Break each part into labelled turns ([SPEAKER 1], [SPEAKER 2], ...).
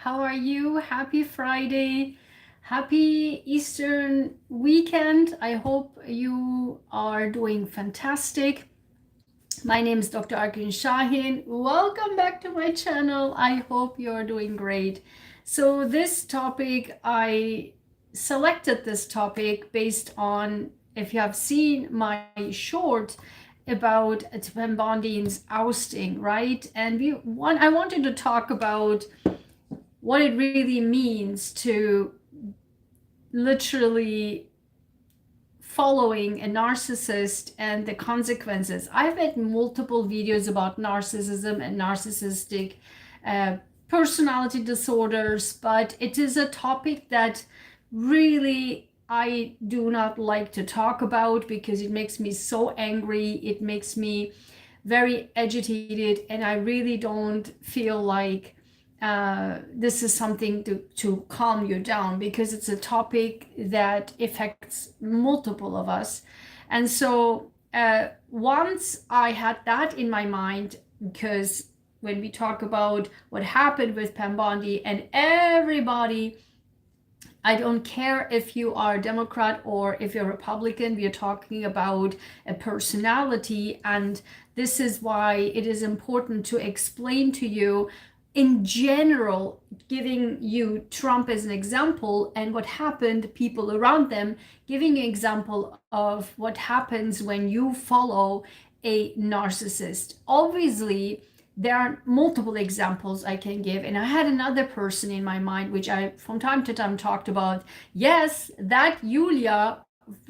[SPEAKER 1] How are you? Happy Friday. Happy Eastern weekend. I hope you are doing fantastic. My name is Dr. Ayguen Sahin. Welcome back to my channel. I hope you're doing great. So this topic, I selected this topic based on, if you have seen my short about Bondin's ousting, right? And I wanted to talk about what it really means to literally following a narcissist and the consequences. I've made multiple videos about narcissism and narcissistic uh, personality disorders, but it is a topic that really I do not like to talk about because it makes me so angry. It makes me very agitated, and I really don't feel like this is something to calm you down, because it's a topic that affects multiple of us. And so once I had that in my mind, because when we talk about what happened with Bondi and everybody, I don't care if you are a Democrat or if you're a Republican, we are talking about a personality. And this is why it is important to explain to you in general, giving you Trump as an example and what happened, people around them, giving an example of what happens when you follow a narcissist. Obviously, there are multiple examples I can give, and I had another person in my mind which I from time to time talked about. Yes, that Julia,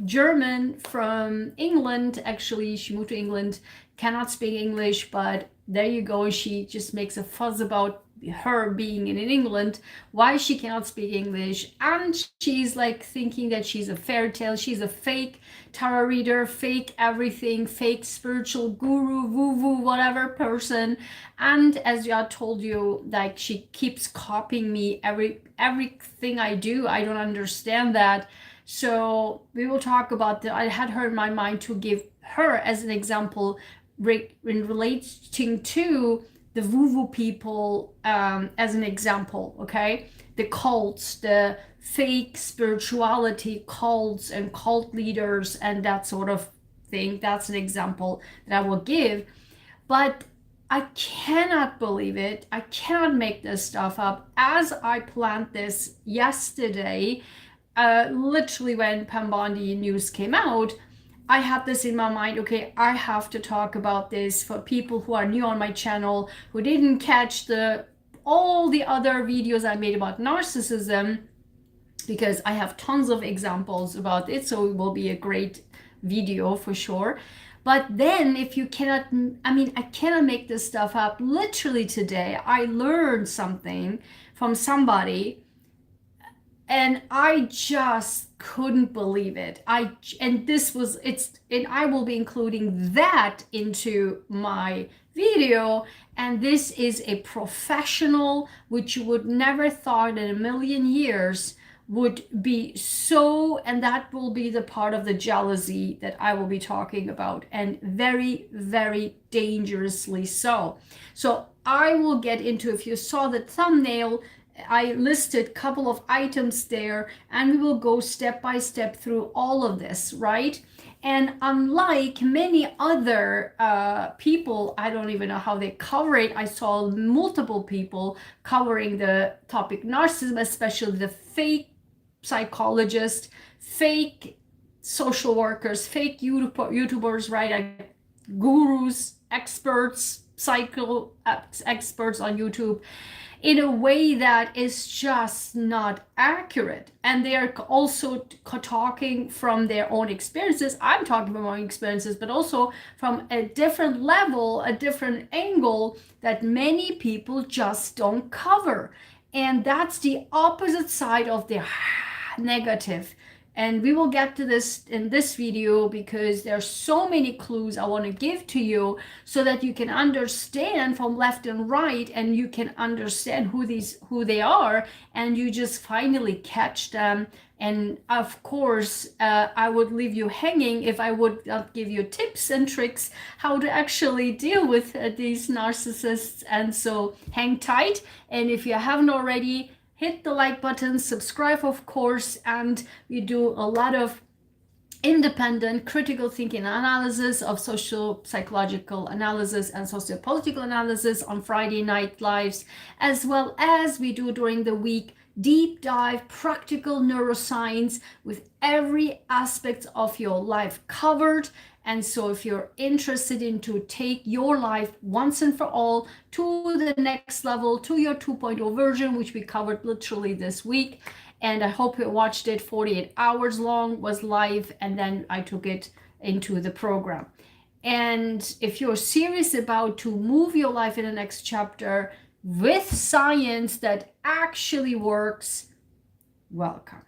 [SPEAKER 1] German from England, actually she moved to England, cannot speak English, but there you go, she just makes a fuss about her being in England, why she cannot speak English, and she's like thinking that she's a fairy tale, she's a fake tarot reader, fake everything, fake spiritual guru, woo-woo, whatever person. And as I told you, like, she keeps copying me everything I do. I don't understand that. So we will talk about that. I had her in my mind to give her as an example in relating to the woo-woo people, as an example, okay? The cults, the fake spirituality cults and cult leaders and that sort of thing. That's an example that I will give. But I cannot believe it. I cannot make this stuff up. As I planned this yesterday, literally when Bondi news came out, I had this in my mind. Okay, I have to talk about this for people who are new on my channel, who didn't catch all the other videos I made about narcissism, because I have tons of examples about it, so it will be a great video for sure. But then if you cannot, I cannot make this stuff up. Literally today, I learned something from somebody and I just couldn't believe it. I will be including that into my video. And this is a professional, which you would never thought in a million years would be so, and that will be the part of the jealousy that I will be talking about, and very, very dangerously so. So I will get into, if you saw the thumbnail, I listed a couple of items there, and we will go step by step through all of this, right? And unlike many other people, I don't even know how they cover it. I saw multiple people covering the topic narcissism, especially the fake psychologists, fake social workers, fake YouTubers, right? Gurus, experts, psycho experts on YouTube, in a way that is just not accurate. And they are also talking from their own experiences. I'm talking from my own experiences, but also from a different level, a different angle that many people just don't cover. And that's the opposite side of the negative And we will get to this in this video because there are so many clues I want to give to you so that you can understand from left and right, and you can understand who they are, and you just finally catch them. And of course, I would leave you hanging if I would not give you tips and tricks how to actually deal with these narcissists. And so hang tight. And if you haven't already, hit the like button, subscribe, of course, and we do a lot of independent critical thinking analysis of social psychological analysis and sociopolitical analysis on Friday night lives, as well as we do during the week deep dive practical neuroscience with every aspect of your life covered. And so if you're interested in to take your life once and for all to the next level, to your 2.0 version, which we covered literally this week, and I hope you watched it, 48 hours long, was live, and then I took it into the program. And if you're serious about to move your life in the next chapter with science that actually works, welcome.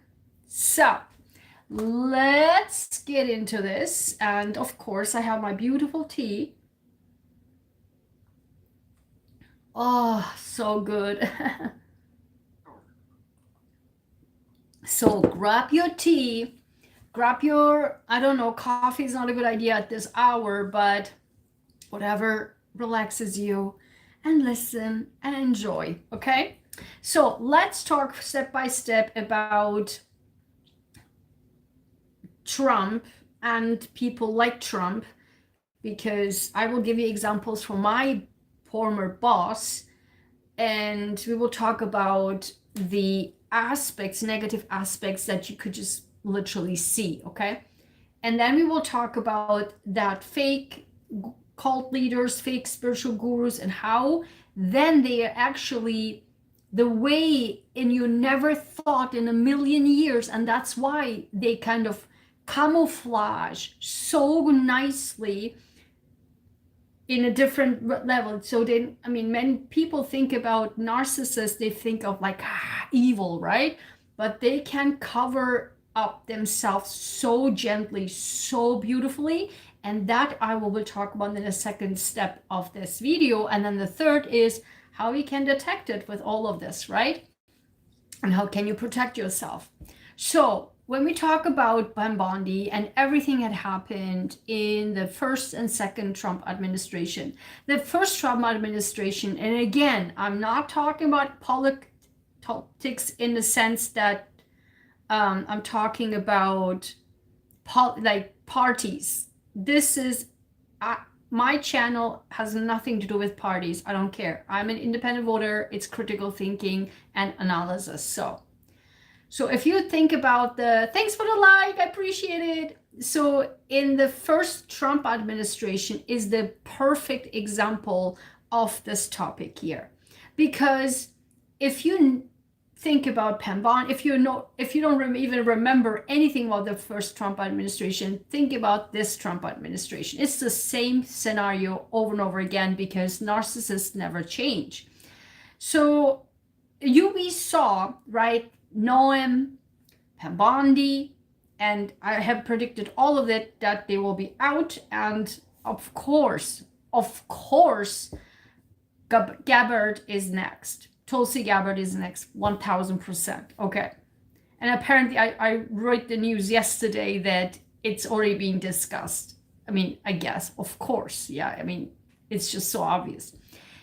[SPEAKER 1] So let's get into this. And of course, I have my beautiful tea. Oh, so good. So grab your tea, grab your, I don't know, coffee is not a good idea at this hour, but whatever relaxes you, and listen and enjoy, okay? So let's talk step by step about Trump and people like Trump, because I will give you examples from my former boss, and we will talk about the aspects, negative aspects that you could just literally see, okay? And then we will talk about that fake cult leaders, fake spiritual gurus, and how then they are actually the way in you never thought in a million years. And that's why they kind of camouflage so nicely in a different level. So they, I mean, when people think about narcissists, they think of like evil, right? But they can cover up themselves so gently, so beautifully. And that I will talk about in the second step of this video. And then the third is how you can detect it with all of this, right? And how can you protect yourself? So when we talk about Bondi and everything that happened in the first and second Trump administration, the first Trump administration, and again, I'm not talking about politics in the sense that I'm talking about like parties. This is, my channel has nothing to do with parties. I don't care. I'm an independent voter. It's critical thinking and analysis. So if you think about thanks for the like, I appreciate it. So in the first Trump administration is the perfect example of this topic here. Because if you think about Bondi, if you don't even remember anything about the first Trump administration, think about this Trump administration. It's the same scenario over and over again because narcissists never change. So we saw, right, Noam, Bondi, and I have predicted all of it that they will be out. And of course, Gabbard is next. Tulsi Gabbard is next, 1000%. Okay. And apparently I wrote the news yesterday that it's already being discussed. I mean, I guess, of course. Yeah, I mean, it's just so obvious.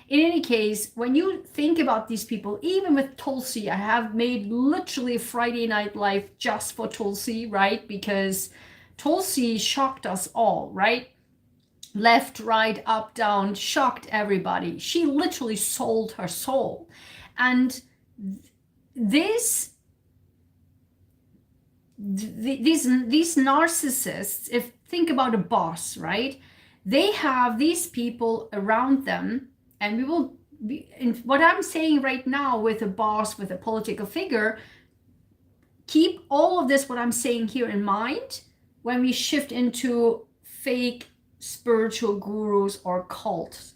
[SPEAKER 1] In any case, when you think about these people, even with Tulsi, I have made literally a Friday Night Live just for Tulsi, right? Because Tulsi shocked us all, right? Left, right, up, down, shocked everybody. She literally sold her soul. And these narcissists, if think about a boss, right? They have these people around them, and we will be, in what I'm saying right now with a boss, with a political figure, keep all of this, what I'm saying here in mind, when we shift into fake spiritual gurus or cults.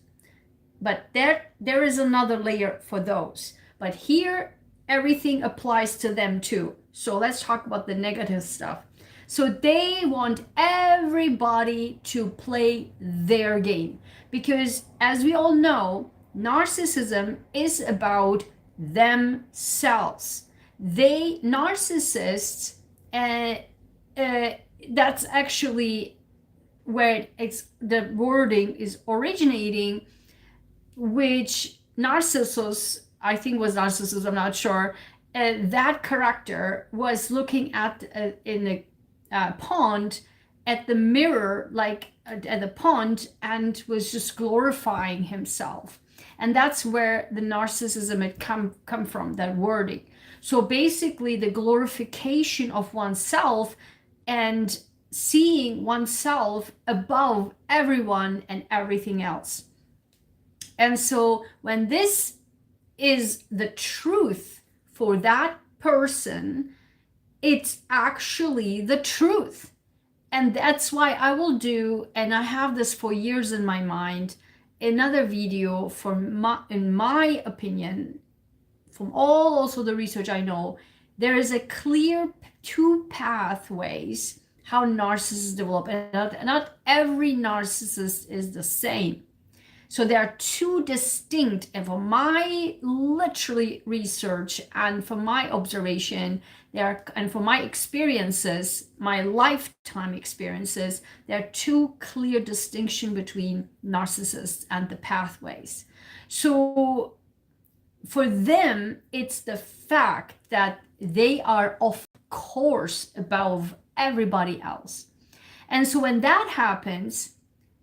[SPEAKER 1] But there is another layer for those. But here, everything applies to them too. So let's talk about the negative stuff. So they want everybody to play their game because, as we all know, narcissism is about themselves. They narcissists, uh, uh, that's actually where the wording is originating, which Narcissus, I think was Narcissus, I'm not sure, that character was looking at in the pond at the mirror, like at the pond, and was just glorifying himself. And that's where the narcissism had come from, that wording. So basically the glorification of oneself and seeing oneself above everyone and everything else. And so when this is the truth for that person, it's actually the truth. And that's why I will do, and I have this for years in my mind, another video in my opinion, from all also the research I know, there is a clear two pathways how narcissists develop, and not every narcissist is the same. So there are two distinct, and from my literally research and from my observation, and from my experiences, my lifetime experiences, there are two clear distinctions between narcissists and the pathways. So for them, it's the fact that they are, of course, above everybody else. And so when that happens,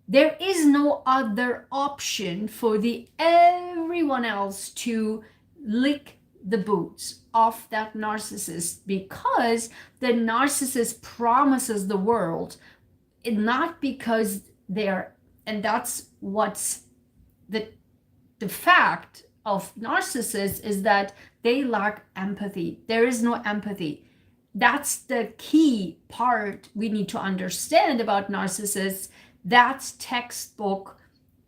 [SPEAKER 1] there is no other option for everyone else to lick the boots of that narcissist, because the narcissist promises the world, not because they're, and that's what's the fact of narcissists, is that they lack empathy. There is no empathy. That's the key part we need to understand about narcissists. That's textbook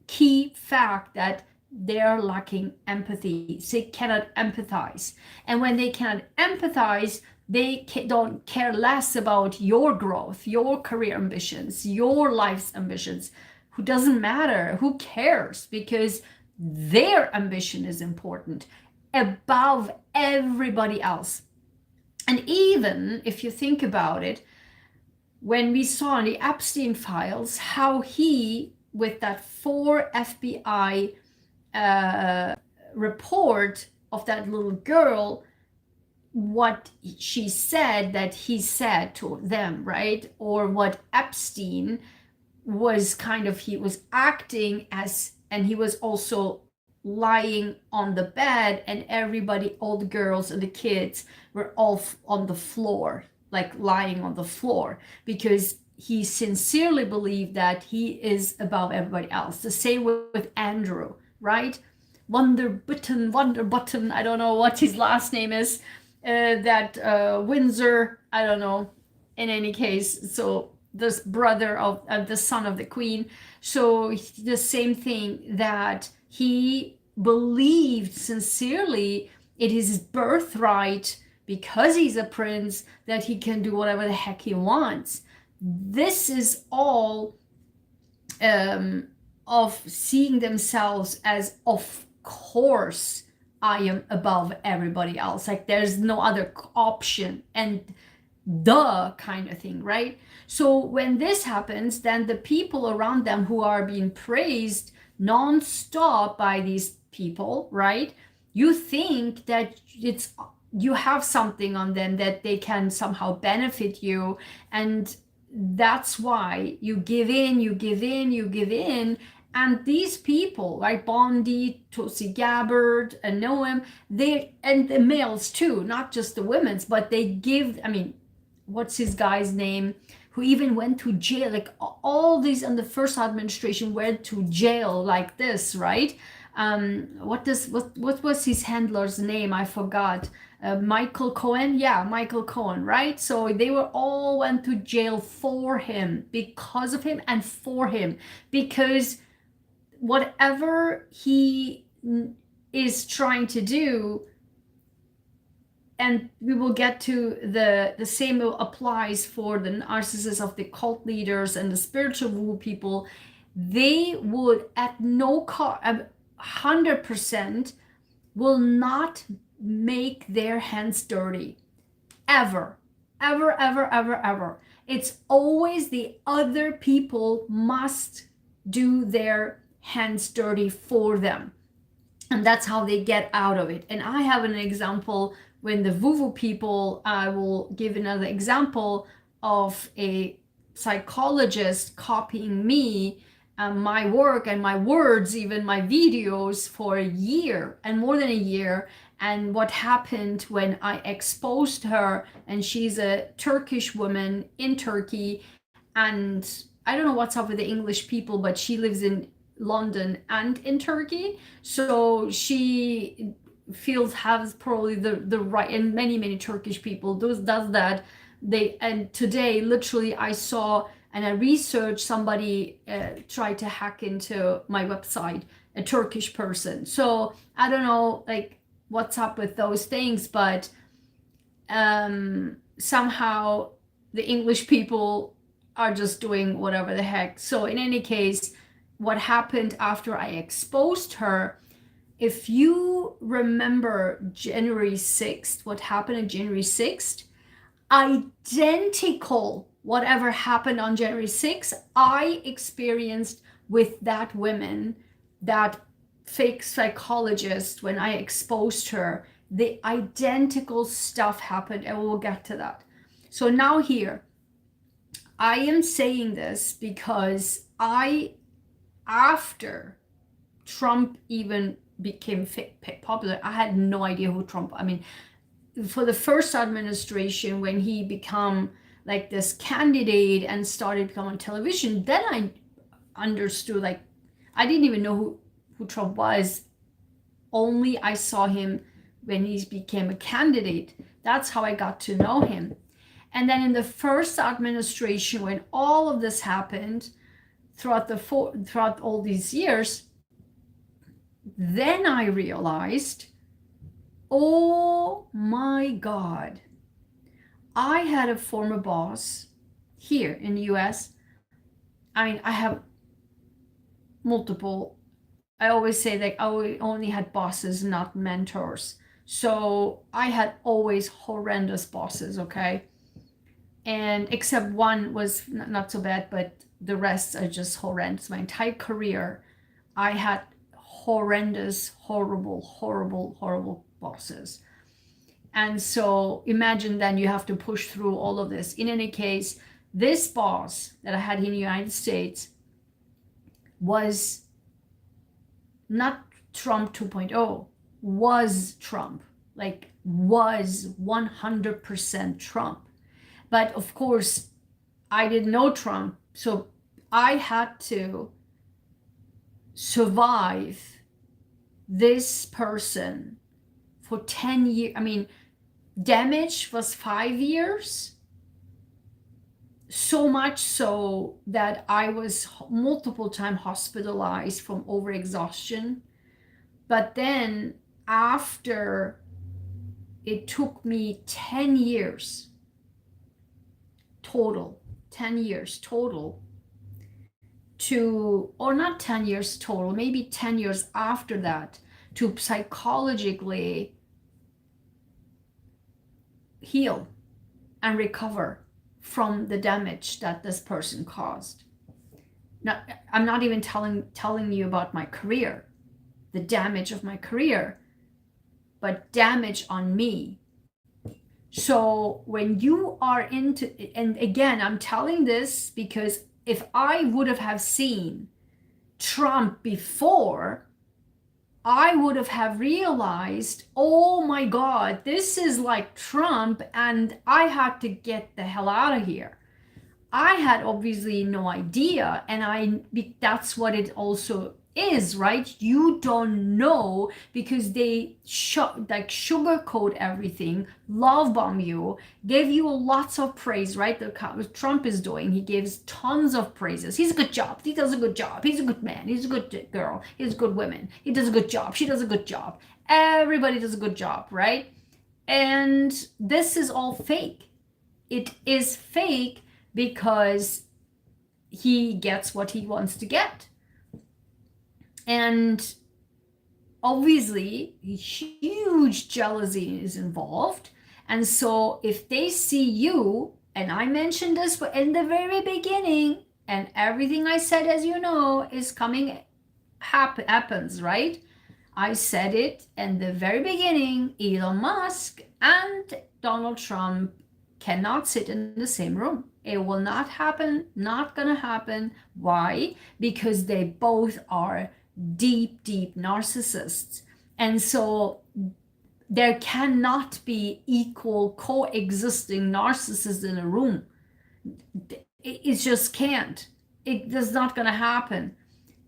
[SPEAKER 1] key fact, that they're lacking empathy. They cannot empathize. And when they cannot empathize, they don't care less about your growth, your career ambitions, your life's ambitions. Who doesn't matter? Who cares? Because their ambition is important above everybody else. And even if you think about it, when we saw in the Epstein files how he, with that 4 FBI report of that little girl, what she said that he said to them, right? Or what Epstein was kind of, he was acting as, and he was also lying on the bed, and everybody, all the girls and the kids were all on the floor, like lying on the floor, because he sincerely believed that he is above everybody else. The same with Andrew, right? Wonder Button, I don't know what his last name is, that Windsor, I don't know, in any case. So this brother of the son of the queen. So the same thing, that he believed sincerely it is his birthright, because he's a prince, that he can do whatever the heck he wants. This is all of seeing themselves as, of course, I am above everybody else. Like there's no other option, and the kind of thing, right? So when this happens, then the people around them who are being praised non-stop by these people, right? You think that you have something on them, that they can somehow benefit you, and that's why you give in. And these people, right, Bondi, Tulsi Gabbard, and Noam, and the males too, not just the women's, but they give, I mean, what's his guy's name, who even went to jail, like all these in the first administration went to jail like this, right? What was his handler's name? I forgot. Michael Cohen, yeah, Michael Cohen, right? So they were all went to jail for him, because of him, and for him, because whatever he is trying to do, and we will get to the same applies for the narcissists of the cult leaders and the spiritual woo people. They would at no cost, 100% will not make their hands dirty, ever, ever, ever, ever, ever. It's always the other people must do their hands dirty for them, and that's how they get out of it. And I have an example when the woo-woo people, I will give another example of a psychologist copying me, my work and my words, even my videos, for a year and more than a year. And what happened when I exposed her, and she's a Turkish woman in Turkey, and I don't know what's up with the English people, but she lives in London and in Turkey, so she has probably the right, and many Turkish people does that. And today literally I saw and I researched somebody tried to hack into my website, a Turkish person. So I don't know like what's up with those things, but somehow the English people are just doing whatever the heck. So in any case, what happened after I exposed her, if you remember January 6th, what happened on January 6th, identical whatever happened on January 6th, I experienced with that woman, that fake psychologist, when I exposed her. The identical stuff happened, and we'll get to that. So now here, I am saying this because after Trump even became popular, I had no idea who Trump, I mean, for the first administration, when he became like this candidate and started becoming on television, then I understood, like, I didn't even know who Trump was. Only I saw him when he became a candidate. That's how I got to know him. And then in the first administration, when all of this happened, throughout all these years, then I realized, oh my God, I had a former boss here in the US. I mean, I have multiple, I always say that I only had bosses, not mentors. So I had always horrendous bosses, okay? And except one was not so bad, but the rest are just horrendous. My entire career, I had horrendous, horrible bosses. And so imagine then you have to push through all of this. In any case, this boss that I had in the United States was not Trump 2.0, was Trump, like was 100% Trump. But of course, I didn't know Trump, so I had to survive this person for 10 years. I mean, damage was 5 years. So much so that I was multiple times hospitalized from overexhaustion. But then after, it took me 10 years total, 10 years total to, or not 10 years total, maybe 10 years after that, to psychologically heal and recover from the damage that this person caused. Now, I'm not even telling you about my career, the damage of my career, but damage on me. So when you are into, and again, I'm telling this because if I would have seen Trump before, I would have realized, oh my God, this is like Trump, and I had to get the hell out of here. I had obviously no idea, and that's what it also is, right? You don't know because they like sugarcoat everything, love bomb you, give you lots of praise, right? What Trump is doing, he gives tons of praises. He's a good job. He does a good job. He's a good man. He's a good girl. He's a good woman. He does a good job. She does a good job. Everybody does a good job, right? And this is all fake. It is fake because he gets what he wants to get. And obviously, huge jealousy is involved. And so if they see you, and I mentioned this in the very beginning, and everything I said, as you know, is coming, happens, right? I said it in the very beginning. Elon Musk and Donald Trump cannot sit in the same room. It will not happen, not gonna happen. Why? Because they both are deep, deep narcissists. And so there cannot be equal coexisting narcissists in a room. It just can't. It's not gonna happen.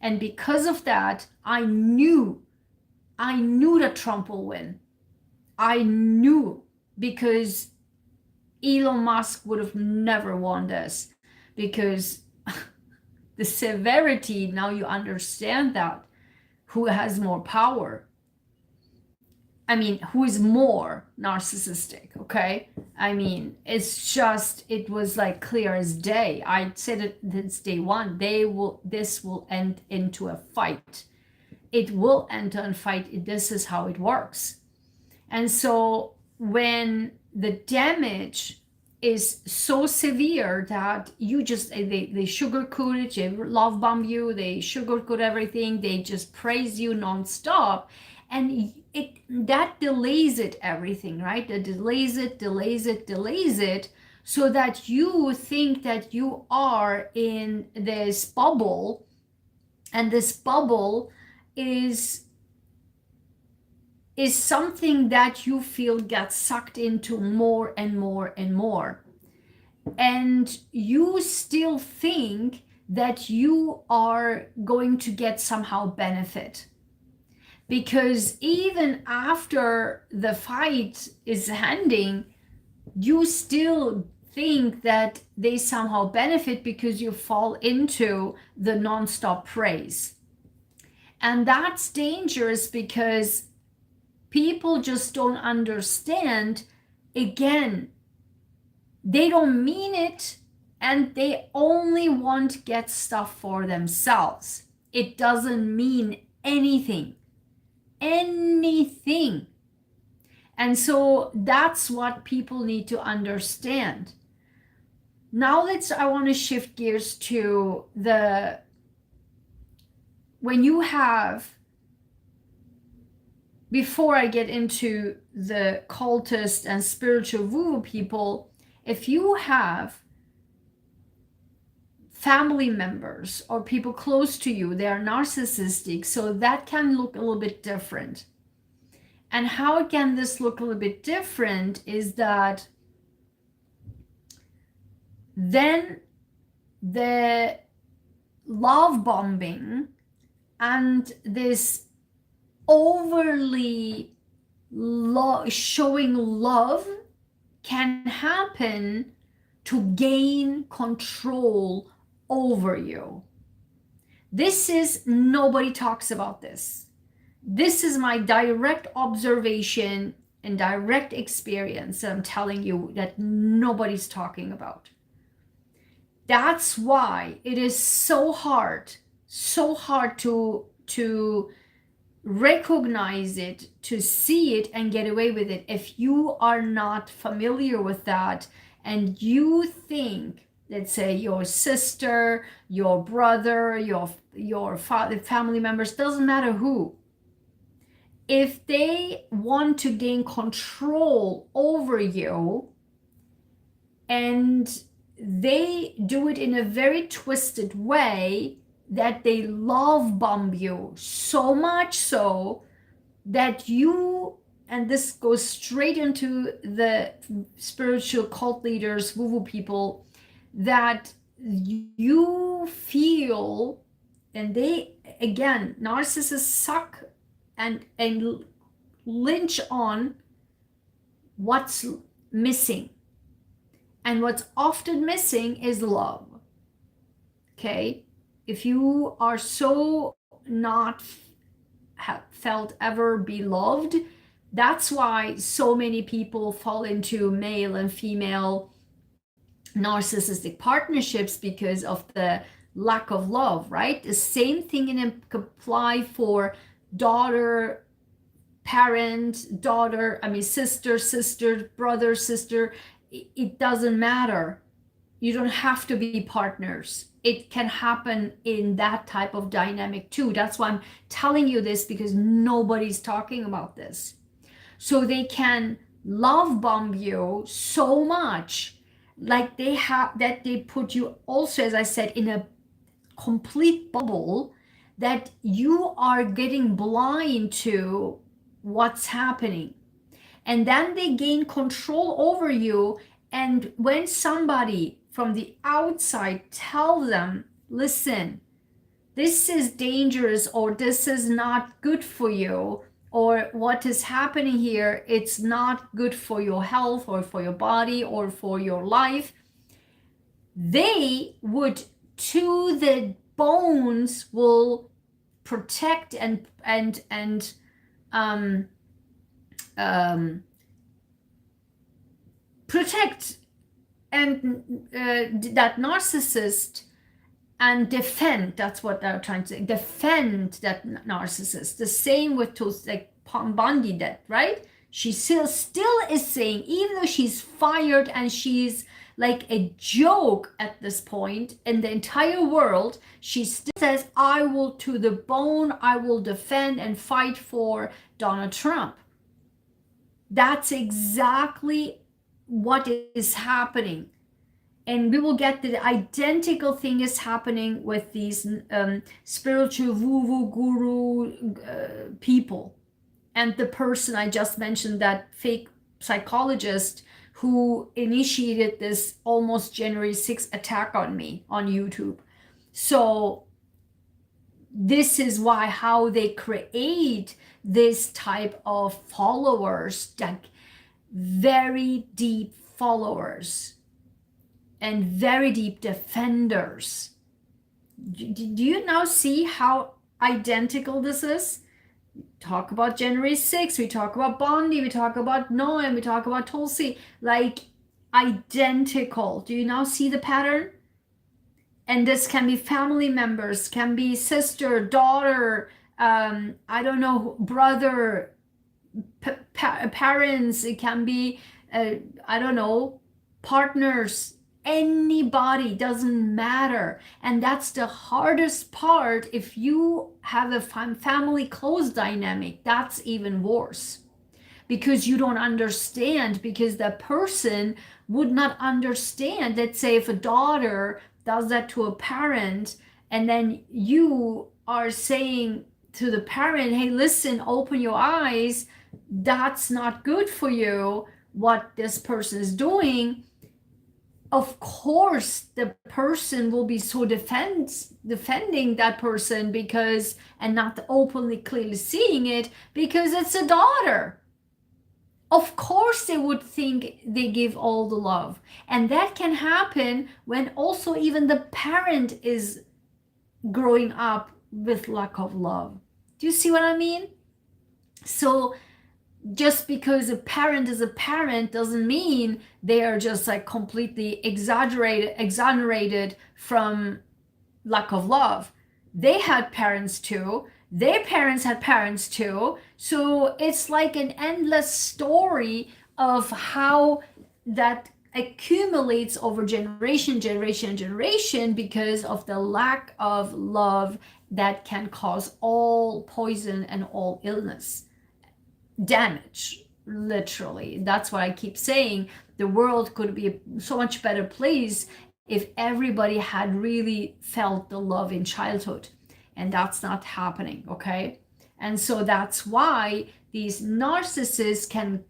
[SPEAKER 1] And because of that, I knew that Trump will win. I knew, because Elon Musk would have never won this, because the severity, now you understand that, who has more power. I mean, who is more narcissistic, okay? I mean, it's just, it was like clear as day. I said it since day one. This will end into a fight. It will enter and fight. This is how it works. And so when the damage is so severe that you just, they sugarcoat it, they love bomb you, they sugarcoat everything, they just praise you nonstop, and that delays it everything, right? That delays it, so that you think that you are in this bubble, and this bubble is something that you feel gets sucked into more and more and more. And you still think that you are going to get somehow benefit. Because even after the fight is ending, you still think that they somehow benefit because you fall into the nonstop praise. And that's dangerous, because people just don't understand. Again, they don't mean it, and they only want to get stuff for themselves. It doesn't mean anything. And so that's what people need to understand. Now I want to shift gears to when you have, before I get into the cultist and spiritual woo people, if you have family members or people close to you, they are narcissistic, so that can look a little bit different. And how can this look a little bit different is that then the love bombing and this overly showing love can happen to gain control over you. Nobody talks about this. This is my direct observation and direct experience that I'm telling you, that nobody's talking about. That's why it is so hard to recognize it, to see it and get away with it. If you are not familiar with that, and you think, let's say your sister, your brother, your father, family members, doesn't matter who, if they want to gain control over you, and they do it in a very twisted way, that they love bomb you so much so that you, and this goes straight into the spiritual cult leaders, woo-woo people, that you feel, and they, again, narcissists suck and lynch on what's missing. And what's often missing is love. Okay? If you are so not felt ever beloved, That's why so many people fall into male and female narcissistic partnerships, because of the lack of love, right? The same thing can apply for daughter, parent, daughter, I mean, sister, brother, sister. It doesn't matter. You don't have to be partners. It can happen in that type of dynamic too. That's why I'm telling you this, because nobody's talking about this. So they can love bomb you so much, like they have, that they put you also, as I said, in a complete bubble, that you are getting blind to what's happening. And then they gain control over you. And when somebody from the outside tell them, listen, this is dangerous, or this is not good for you, or what is happening here, it's not good for your health or for your body or for your life, they would, to the bones, will protect and protect and that narcissist, and defend. That's what they're trying to say. Defend that narcissist. The same with those, like Bondi, that, right? She still is saying, even though she's fired and she's like a joke at this point in the entire world, she still says, I will, to the bone, I will defend and fight for Donald Trump. That's exactly what is happening. And we will get the identical thing is happening with these spiritual woo-woo guru people. And the person I just mentioned, that fake psychologist who initiated this almost January 6th attack on me on YouTube. So this is why, how they create this type of followers, like very deep followers and very deep defenders. Do you now see how identical this is? Talk about January 6th, we talk about Bondi, we talk about Noam, we talk about Tulsi, like identical. Do you now see the pattern? And this can be family members, can be sister, daughter, I don't know, brother, parents, it can be, I don't know, partners, anybody, doesn't matter. And that's the hardest part. If you have a family close dynamic, that's even worse, because you don't understand, because the person would not understand. Let's say if a daughter does that to a parent, and then you are saying to the parent, hey, listen, open your eyes, that's not good for you what this person is doing. Of course the person will be so defending that person, because, and not openly clearly seeing it, because it's a daughter. Of course they would think they give all the love. And that can happen when also even the parent is growing up with lack of love. Do you see what I mean? So just because a parent is a parent doesn't mean they are just like completely exonerated from lack of love. They had parents too. Their parents had parents too. So it's like an endless story of how that accumulates over generation, because of the lack of love that can cause all poison and all illness. Damage, literally. That's what I keep saying. The world could be a so much better place if everybody had really felt the love in childhood, and that's not happening. Okay, and so that's why these narcissists can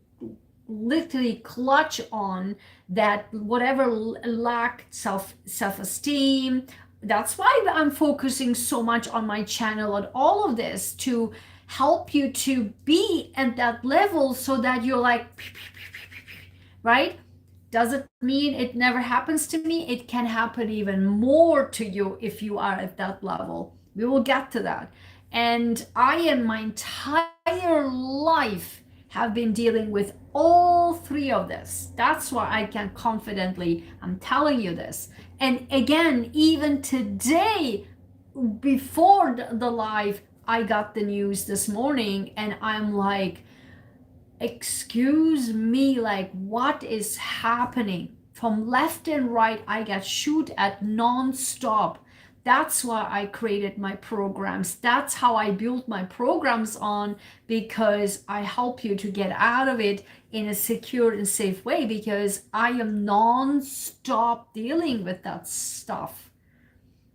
[SPEAKER 1] literally clutch on that whatever lack self-esteem. That's why I'm focusing so much on my channel on all of this, to help you to be at that level, so that you're like, right? Does it mean it never happens to me? It can happen even more to you if you are at that level. We will get to that. And I, in my entire life, have been dealing with all three of this. That's why I can confidently, I'm telling you this. And again, even today, before the live, I got the news this morning and I'm like, excuse me, like what is happening? From left and right, I get shoot at non-stop. That's why I created my programs. That's how I built my programs on, because I help you to get out of it in a secure and safe way, because I am non-stop dealing with that stuff.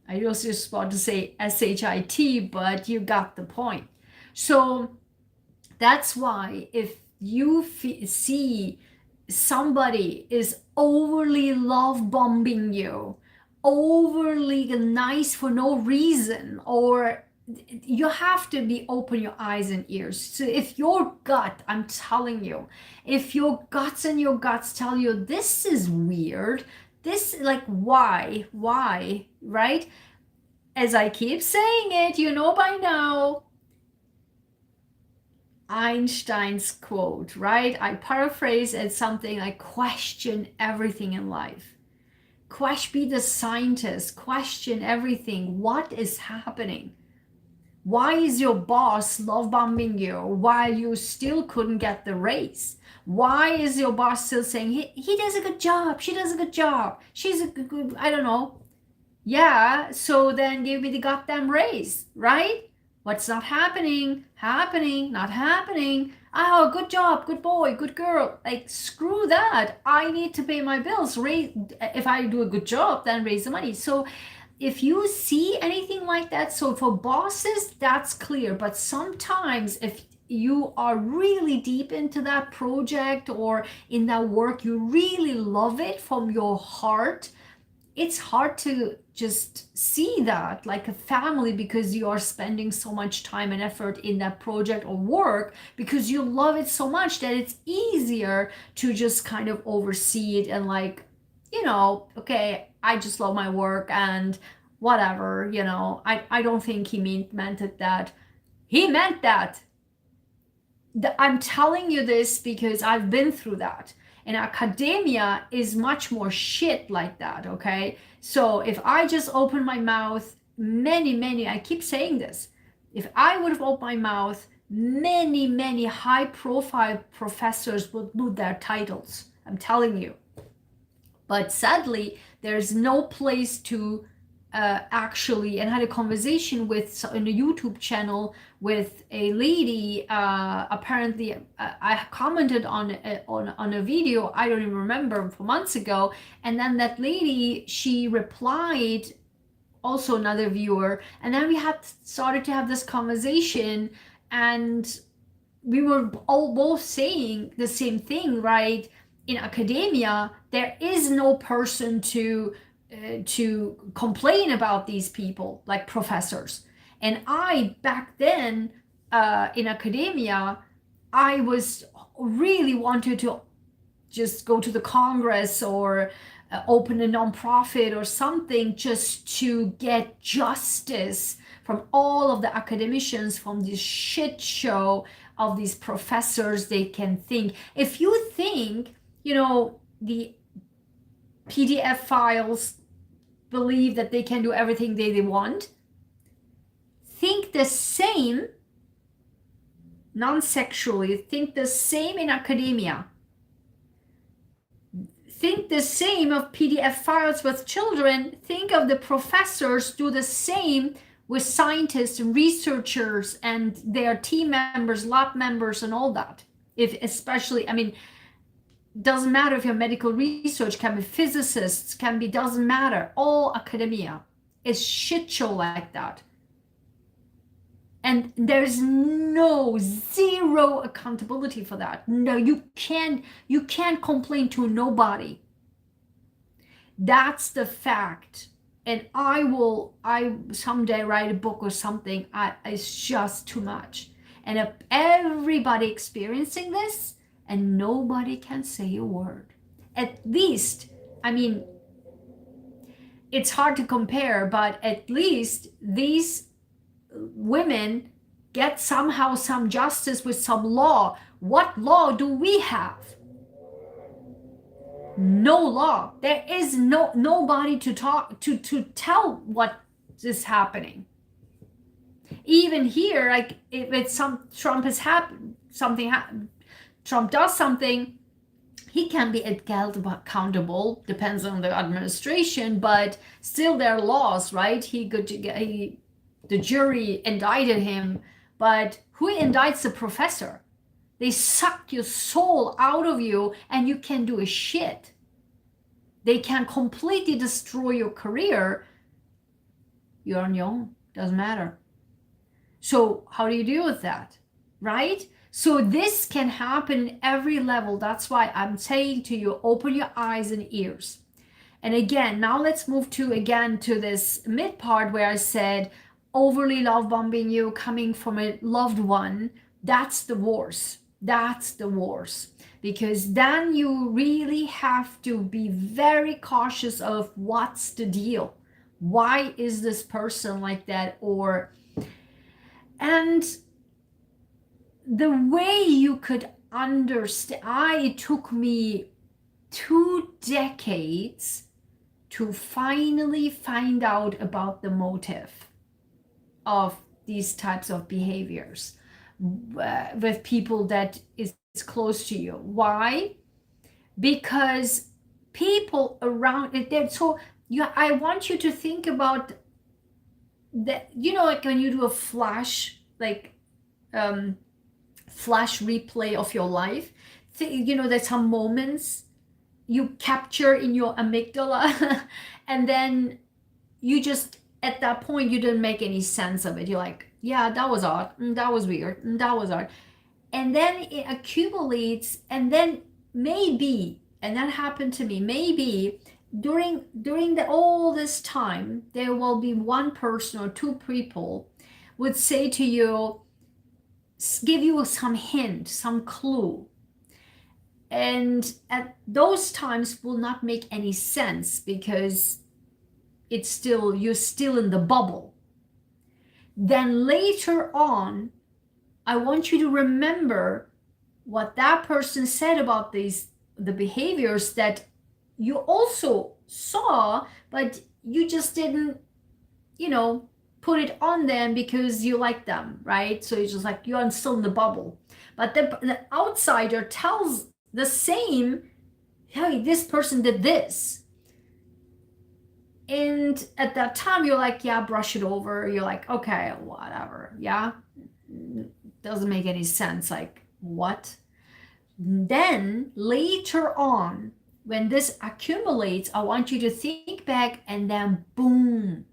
[SPEAKER 1] I was just about to say SHIT, but you got the point. So that's why if you see somebody is overly love bombing you, overly nice for no reason, or you have to be open your eyes and ears. So if your gut, I'm telling you, if your guts and your guts tell you this is weird, this like why, right? As I keep saying it, you know by now, Einstein's quote, right? I paraphrase as something like question everything in life. Be the scientist, question everything. What is happening? Why is your boss love bombing you while you still couldn't get the raise? Why is your boss still saying, he does a good job, she does a good job, she's a good, I don't know. Yeah, so then give me the goddamn raise, right? What's not happening? Not happening. Oh, good job, good boy, good girl. Like, screw that. I need to pay my bills. If I do a good job, then raise the money. So if you see anything like that, so for bosses, that's clear. But sometimes if you are really deep into that project or in that work, you really love it from your heart, it's hard to just see that like a family, because you are spending so much time and effort in that project or work because you love it so much that it's easier to just kind of oversee it and like, okay, I just love my work and whatever, I don't think he meant it that. He meant that. I'm telling you this because I've been through that. And academia is much more shit like that, okay? So if I just open my mouth, many, I keep saying this, if I would have opened my mouth, many high-profile professors would lose their titles. I'm telling you. But sadly, there's no place to actually, and I had a conversation with in a YouTube channel with a lady. Apparently, I commented on a video. I don't even remember, for months ago, and then that lady, she replied, also another viewer, and then we had started to have this conversation, and we were all both saying the same thing, right? In academia, there is no person to complain about these people like professors. And I back then in academia, I was really wanted to just go to the Congress or open a nonprofit or something just to get justice from all of the academicians, from this shit show of these professors. They can think, if you think, the PDF files believe that they can do everything they want, think the same, non-sexually, think the same in academia. Think the same of PDF files with children. Think of the professors do the same with scientists and researchers and their team members, lab members, and all that. If especially, doesn't matter if you're medical research, can be physicists, doesn't matter. All academia is shit show like that. And there's zero accountability for that. No, you can't complain to nobody. That's the fact. And I someday write a book or something. It's just too much. And if everybody experiencing this, and nobody can say a word. At least, it's hard to compare, but at least these women get somehow some justice with some law, What law do we have? No law. There is nobody to talk to tell what is happening. Even here, like if it's Trump has happened, Trump does something, he can be held accountable, depends on the administration, but still there are laws, right? The jury indicted him, but who indicts the professor? They suck your soul out of you and you can't do a shit. They can completely destroy your career. You're on your own, doesn't matter. So how do you deal with that, right? So this can happen in every level. That's why I'm saying to you, open your eyes and ears. And again, now let's move to this mid part where I said overly love bombing you coming from a loved one. That's the worst. That's the worst. Because then you really have to be very cautious of what's the deal. Why is this person like that? And the way you could understand, it took me 2 decades to finally find out about the motive of these types of behaviors with people that is close to you. Why? Because people around it, so I want you to think about that, like when you do a flash replay of your life, there's some moments you capture in your amygdala and then you just, at that point, you didn't make any sense of it. You're like, yeah, that was odd, that was weird, that was odd. And then it accumulates, and then maybe, and that happened to me, maybe during all this time, there will be one person or 2 people would say to you, give you some hint, some clue. And at those times will not make any sense because you're still in the bubble. Then later on, I want you to remember what that person said about the behaviors that you also saw, but you just didn't, put it on them because you like them, right? So it's just like you're still in the bubble. But the outsider tells the same, hey, this person did this. And at that time, you're like, yeah, brush it over. You're like, okay, whatever. Yeah, doesn't make any sense. Like, what? Then later on, when this accumulates, I want you to think back and then boom,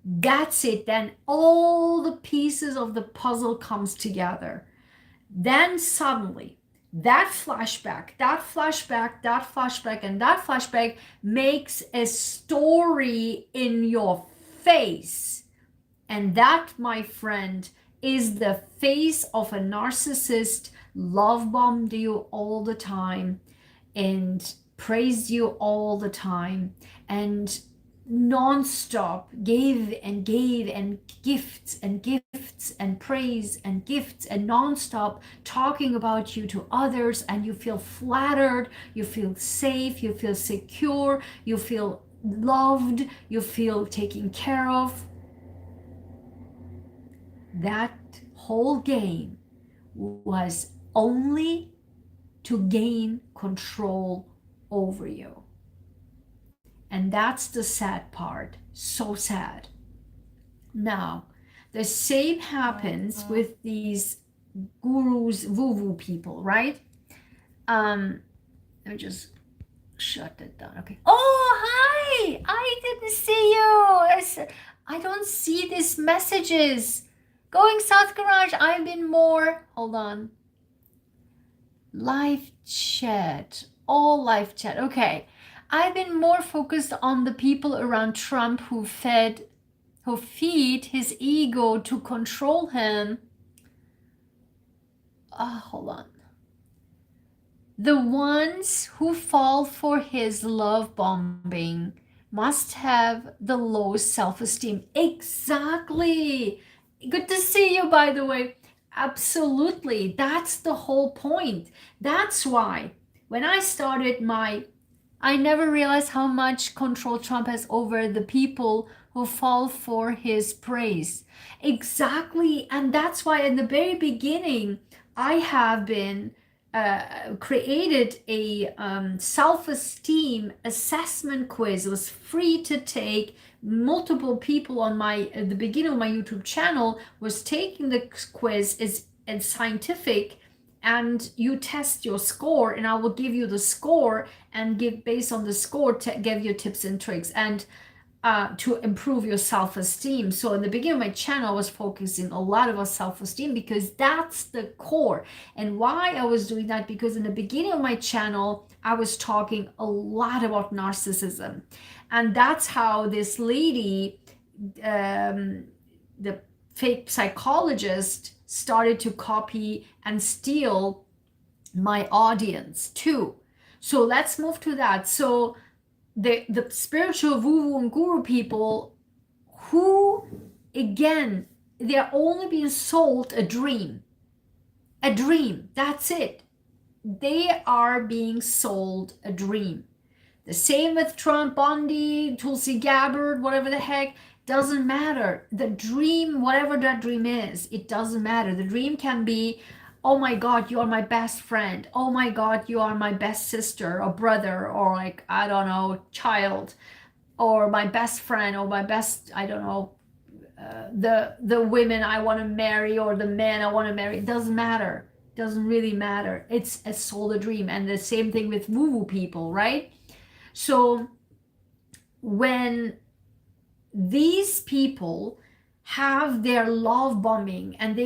[SPEAKER 1] that's it. Then all the pieces of the puzzle comes together. Then suddenly that flashback, and that flashback makes a story in your face. And that, my friend, is the face of a narcissist. Love bombed you all the time and praised you all the time and non-stop gave and gifts and praise and gifts and non-stop talking about you to others, and you feel flattered, you feel safe, you feel secure, you feel loved, you feel taken care of. That whole game was only to gain control over you. And that's the sad part. So sad. Now, the same happens with these gurus, woo-woo people, right? Let me just shut that down. Okay. Oh, hi! I didn't see you. I don't see these messages. Going South Garage, I've been more. Hold on. Live chat. All live chat. Okay. I've been more focused on the people around Trump who feed his ego to control him. Hold on. The ones who fall for his love bombing must have the lowest self-esteem. Exactly. Good to see you, by the way. Absolutely. That's the whole point. That's why when I started I never realized how much control Trump has over the people who fall for his praise. Exactly. And that's why in the very beginning, I have been created a self-esteem assessment quiz. It was free to take. Multiple people on my at the beginning of my YouTube channel was taking the quiz. It's scientific, and you test your score, and I will give you the score and give based on the score to give you tips and tricks and to improve your self-esteem. So in the beginning of my channel, I was focusing a lot about self-esteem because that's the core. And why I was doing that, because in the beginning of my channel, I was talking a lot about narcissism. And that's how this lady, the fake psychologist, started to copy and steal my audience too. So let's move to that. So the spiritual woo-woo and guru people who, again, they're only being sold a dream. A dream. That's it. They are being sold a dream. The same with Trump, Bondi, Tulsi Gabbard, whatever the heck. Doesn't matter. The dream, whatever that dream is, it doesn't matter. The dream can be, oh my God, you are my best friend. Oh my God, you are my best sister or brother, or like, I don't know, child, or my best friend, or my best, I don't know, the women I want to marry, or the man I want to marry. It doesn't matter. It doesn't really matter. It's a soul, a dream. And the same thing with woo-woo people, right? So when these people have their love bombing and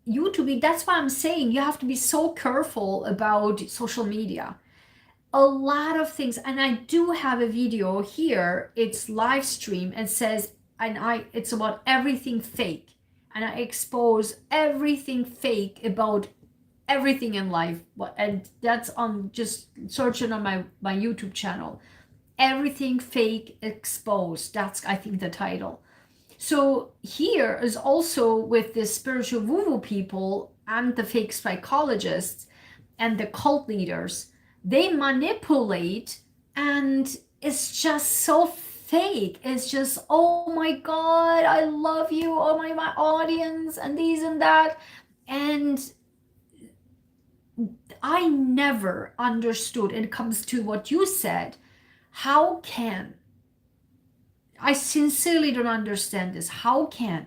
[SPEAKER 1] you to be, that's why I'm saying you have to be so careful about social media. A lot of things, and I do have a video here, it's live stream, and says, it's about everything fake, and I expose everything fake about everything in life. And that's on, just searching on my YouTube channel, everything fake exposed. That's, I think, the title. So here is also with the spiritual woo-woo people and the fake psychologists and the cult leaders. They manipulate, and it's just so fake. It's just, oh my God, I love you, oh my audience, and these and that. And I never understood, and it comes to what you said, how can, I sincerely don't understand this, how can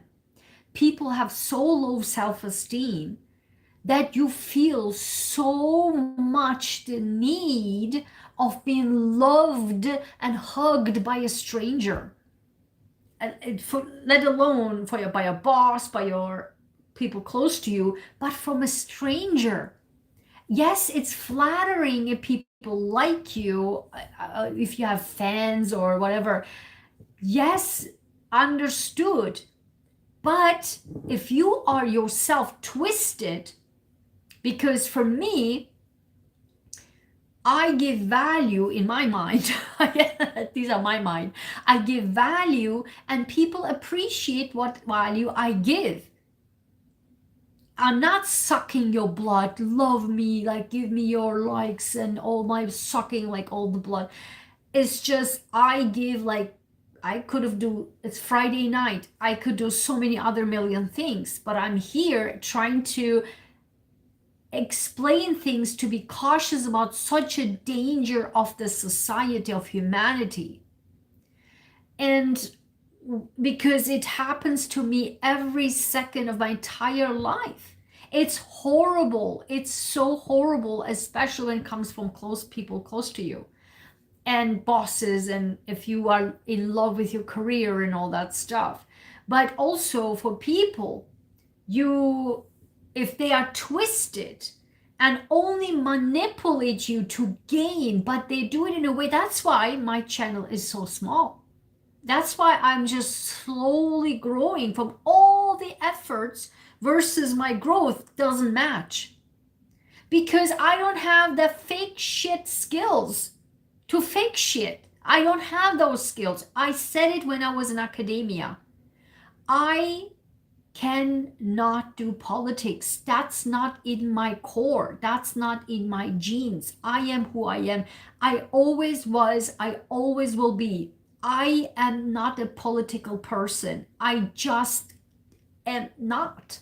[SPEAKER 1] people have so low self-esteem that you feel so much the need of being loved and hugged by a stranger, and let alone by a boss, by your people close to you, but from a stranger. Yes, it's flattering if people like you, if you have fans or whatever. Yes, understood. But if you are yourself twisted, because for me, I give value in my mind. These are my mind. I give value, and people appreciate what value I give. I'm not sucking your blood, love me, like give me your likes and all my sucking, like all the blood. It's just, I give, like, I could have it's Friday night. I could do so many other million things, but I'm here trying to explain things, to be cautious about such a danger of the society, of humanity. And because it happens to me every second of my entire life. It's horrible. It's so horrible, especially when it comes from people close to you, and bosses, and if you are in love with your career and all that stuff. But also for people, if they are twisted and only manipulate you to gain, but they do it in a way, that's why my channel is so small. That's why I'm just slowly growing from all the efforts versus my growth doesn't match. Because I don't have the fake shit skills to fake shit. I don't have those skills. I said it when I was in academia. I cannot do politics. That's not in my core. That's not in my genes. I am who I am. I always was. I always will be. I am not a political person. I just am not.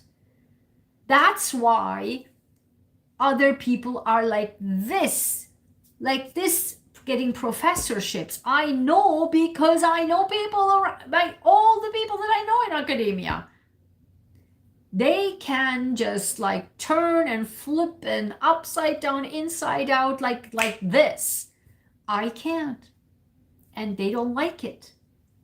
[SPEAKER 1] That's why other people are like this, getting professorships. I know because I know people around, like all the people that I know in academia. They can just like turn and flip and upside down, inside out, like this. I can't. And they don't like it.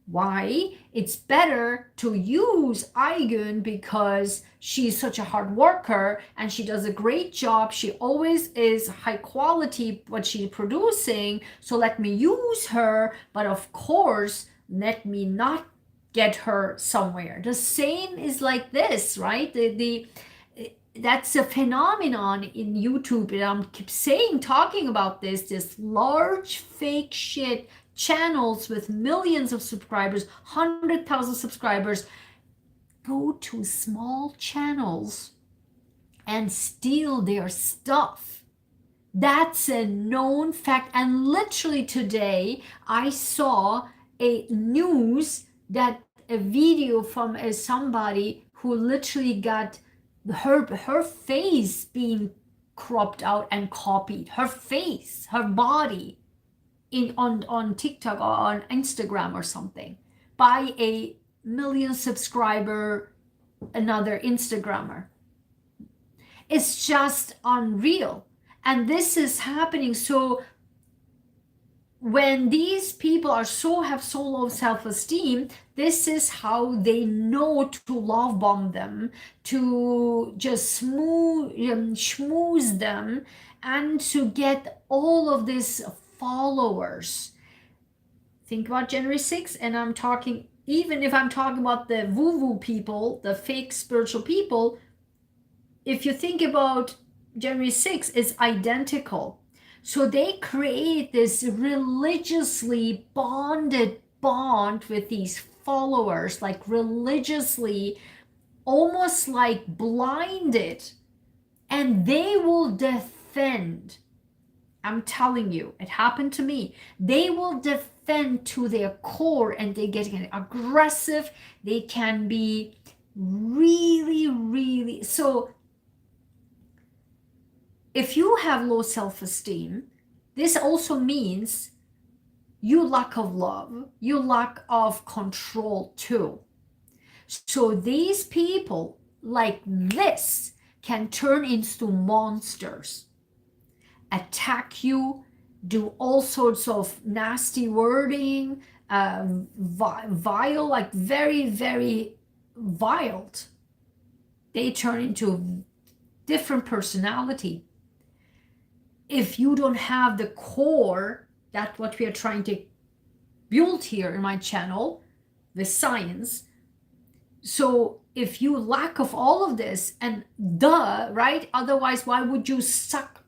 [SPEAKER 1] Why? It's better to use Ayguen because she's such a hard worker and she does a great job. She always is high quality what she's producing. So let me use her, but of course, let me not get her somewhere. The same is like this, right? That's a phenomenon in YouTube, and I'm keep saying, talking about this large fake shit channels with millions of subscribers, 100,000 subscribers, go to small channels and steal their stuff. That's a known fact. And literally today, I saw a news that a video from somebody who literally got her face being cropped out and copied. Her face, her body, on TikTok or on Instagram or something, by a million subscriber, another Instagrammer. It's just unreal. And this is happening. So when these people have so low self-esteem, this is how they know to love bomb them, to just schmooze them, and to get all of this followers. Think about January 6th, and I'm talking, even if I'm talking about the woo-woo people, the fake spiritual people, if you think about January 6th, it's identical. So they create this religiously bonded bond with these followers, like religiously, almost like blinded, and they will defend. I'm telling you, it happened to me. They will defend to their core, and they get aggressive. They can be really, so if you have low self-esteem, this also means you lack of love, you lack of control too. So these people like this can turn into monsters, attack you, do all sorts of nasty wording, vile, like very vile. They turn into different personality. If you don't have the core, that's what we are trying to build here in my channel, the science. So if you lack of all of this, and right? Otherwise, why would you stuck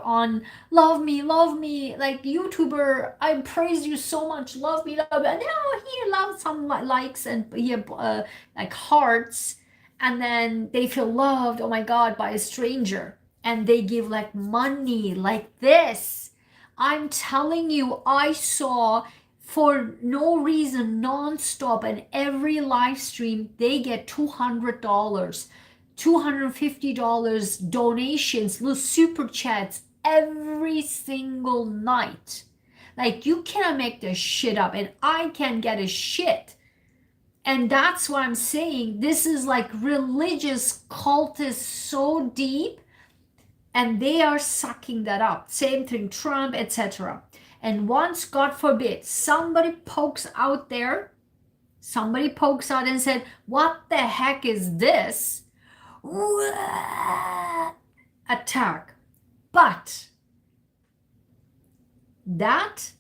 [SPEAKER 1] on love me, like YouTuber, I praise you so much, love me, and now here love some likes and like hearts, and then they feel loved, oh my God, by a stranger, and they give like money like this. I'm telling you, I saw for no reason, non-stop, and every live stream they get $200, $250 donations, little super chats every single night. Like, you cannot make this shit up, and I can't get a shit. And that's what I'm saying. This is like religious cult is so deep, and they are sucking that up. Same thing, Trump, etc. And once, God forbid, somebody pokes out and said, what the heck is this? Attack. But that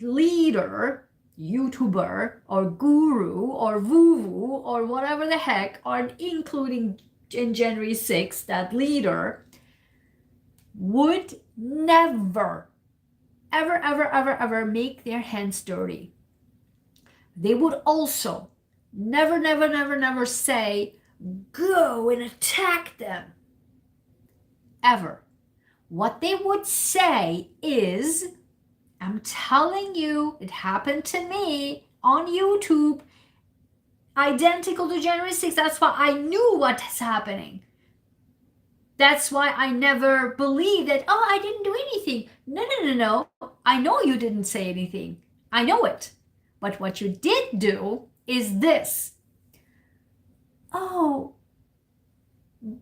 [SPEAKER 1] leader, YouTuber, or guru, or woo-woo, or whatever the heck, or including in January 6th, that leader would never, ever make their hands dirty. They would also never, never, never, never say, go and attack them. Ever. What they would say is, I'm telling you, it happened to me on YouTube, identical to January 6th. That's why I knew what is happening. That's why I never believed that, oh, I didn't do anything. No, no, no, no. I know you didn't say anything. I know it. But what you did do is this. Oh,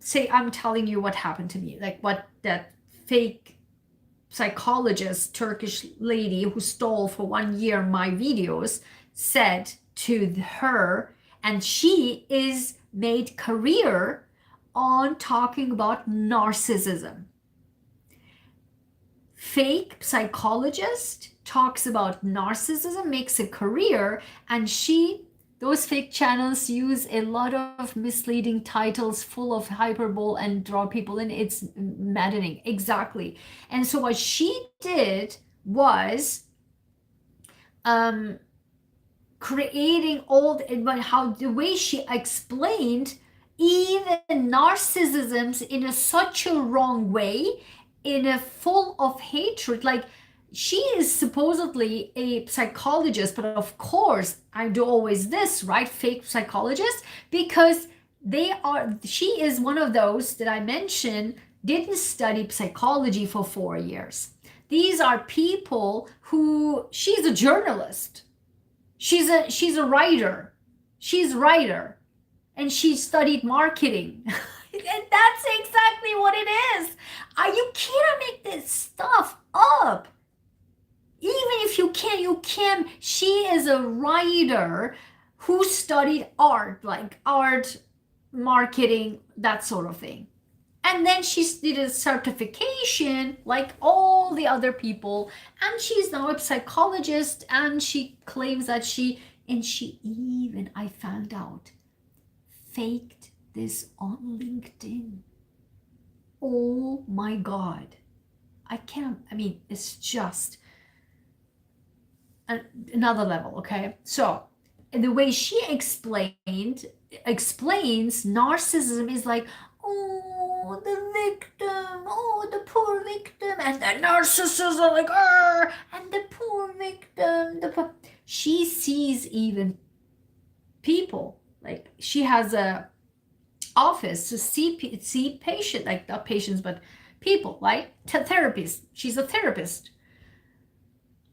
[SPEAKER 1] say I'm telling you what happened to me, like what that fake psychologist, Turkish lady who stole for 1 year my videos said to her, and she is made career on talking about narcissism. Fake psychologist talks about narcissism, makes a career, and those fake channels use a lot of misleading titles full of hyperbole and draw people in. It's maddening. Exactly. And so what she did was creating how the way she explained even narcissisms in such a wrong way, in a full of hatred. Like, she is supposedly a psychologist, but of course I do always this, right? Fake psychologist, because she is one of those that I mentioned didn't study psychology for 4 years. These are people who, she's a journalist. She's a writer. She's a writer. And she studied marketing. And that's exactly what it is. You cannot make this stuff up. Even if you can, you can. She is a writer who studied art, like art, marketing, that sort of thing. And then she did a certification like all the other people. And she's now a psychologist, and she claims that she even, I found out, faked this on LinkedIn. Oh my God. It's just another level, okay? So the way she explains narcissism is like, oh, the victim, oh, the poor victim, and the narcissists are like, and the poor victim, she sees even people, like she has a office to see patient, like not patients, but people, right? Therapists. She's a therapist.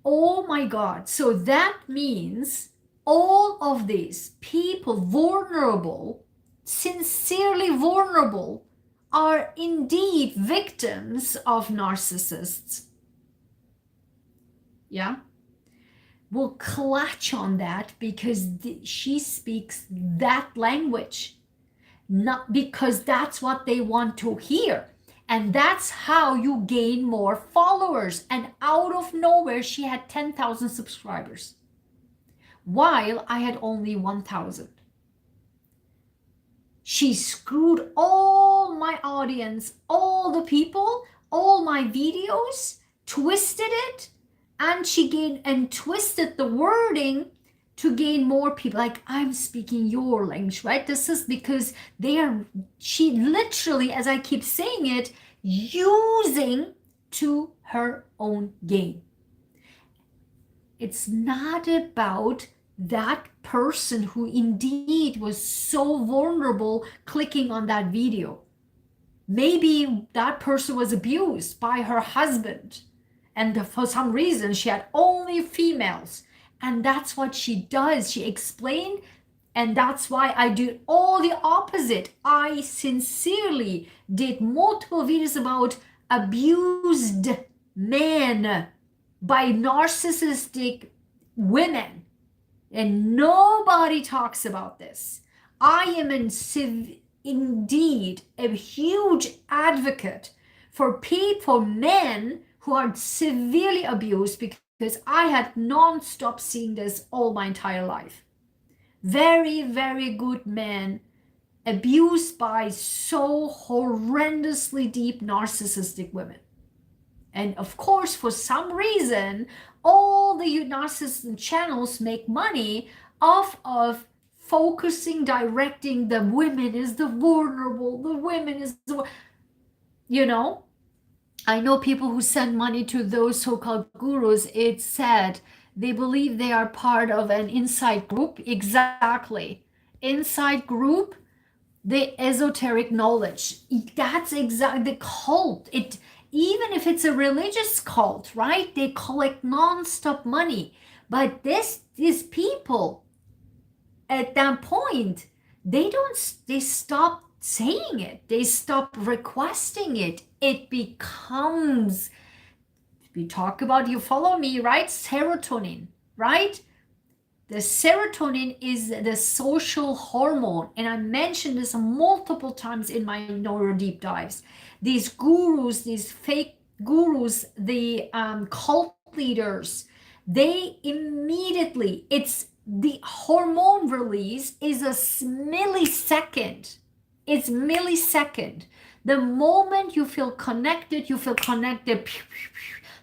[SPEAKER 1] Oh my God. So that means all of these people, vulnerable, sincerely vulnerable, are indeed victims of narcissists. Yeah? We'll clutch on that because she speaks that language, not because that's what they want to hear. And that's how you gain more followers. And out of nowhere, she had 10,000 subscribers, while I had only 1,000. She screwed all my audience, all the people, all my videos, twisted it, and twisted the wording to gain more people. Like, I'm speaking your language, right? This is because she literally, as I keep saying it, using to her own gain. It's not about that person who indeed was so vulnerable clicking on that video. Maybe that person was abused by her husband, and for some reason she had only females. And that's what she does. She explained, and that's why I do all the opposite. I sincerely did multiple videos about abused men by narcissistic women. And nobody talks about this. I am indeed a huge advocate for men who are severely abused, because I had non-stop seeing this all my entire life. Very, very good men abused by so horrendously deep narcissistic women. And of course, for some reason, all the narcissism channels make money off of focusing, directing the women is the vulnerable, the women is the, you know, I know people who send money to those so-called gurus. It's sad. They believe they are part of an inside group. Exactly. Inside group, the esoteric knowledge. That's exactly the cult. It, even if it's a religious cult, right? They collect non-stop money. But these people at that point, they stop saying it. They stop requesting it. It becomes, we talk about, you follow me, right? Serotonin, right? The serotonin is the social hormone, and I mentioned this multiple times in my neuro deep dives. These gurus, these fake gurus, the cult leaders, they immediately, it's the hormone release is a millisecond. It's millisecond. The moment you feel connected,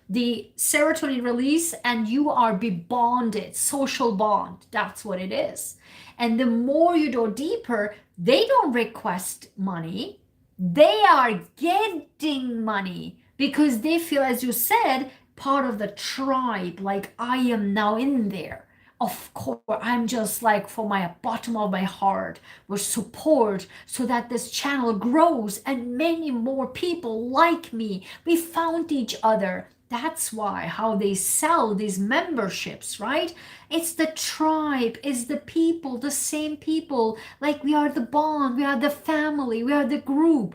[SPEAKER 1] the serotonin release, and you are be bonded, social bond. That's what it is. And the more you go deeper, they don't request money. They are getting money because they feel, as you said, part of the tribe, like I am now in there. Of course, I'm just like, for my bottom of my heart, with support so that this channel grows and many more people like me. We found each other. That's why, how they sell these memberships, right? It's the tribe, it's the people, the same people. Like we are the bond, we are the family, we are the group.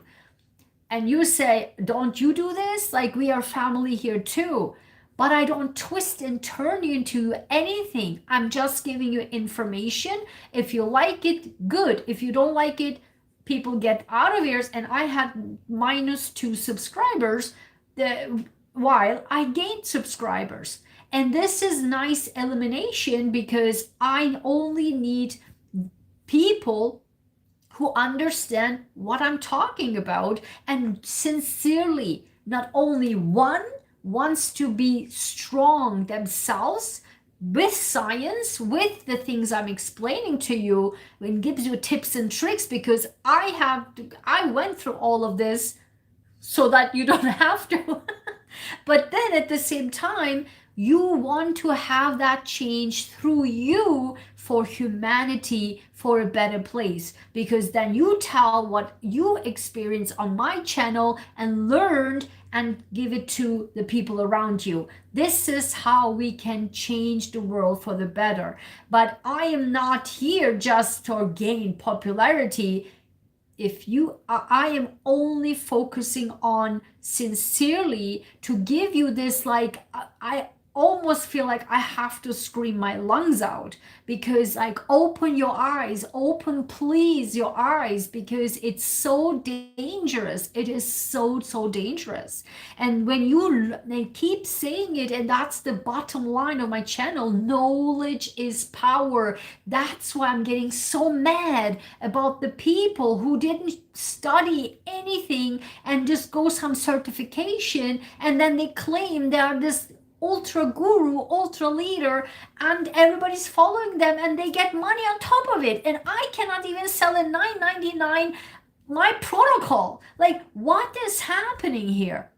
[SPEAKER 1] And you say, don't you do this? Like we are family here too. But I don't twist and turn you into anything. I'm just giving you information. If you like it, good. If you don't like it, people get out of ears. And I had -2 subscribers while I gained subscribers. And this is nice elimination because I only need people who understand what I'm talking about and sincerely, not only one wants to be strong themselves with science, with the things I'm explaining to you, and gives you tips and tricks, because I went through all of this so that you don't have to. But then at the same time, you want to have that change through you for humanity, for a better place, because then you tell what you experience on my channel and learned and give it to the people around you. This is how we can change the world for the better. But I am not here just to gain popularity. I am only focusing on sincerely to give you this, like, I almost feel like I have to scream my lungs out, because like, open your eyes, open please your eyes, because it's so dangerous. It is so dangerous. And when they keep saying it, and that's the bottom line of my channel, knowledge is power. That's why I'm getting so mad about the people who didn't study anything and just go some certification, and then they claim they are this ultra guru, ultra leader, and everybody's following them and they get money on top of it. And I cannot even sell at $9.99 my protocol. Like, what is happening here?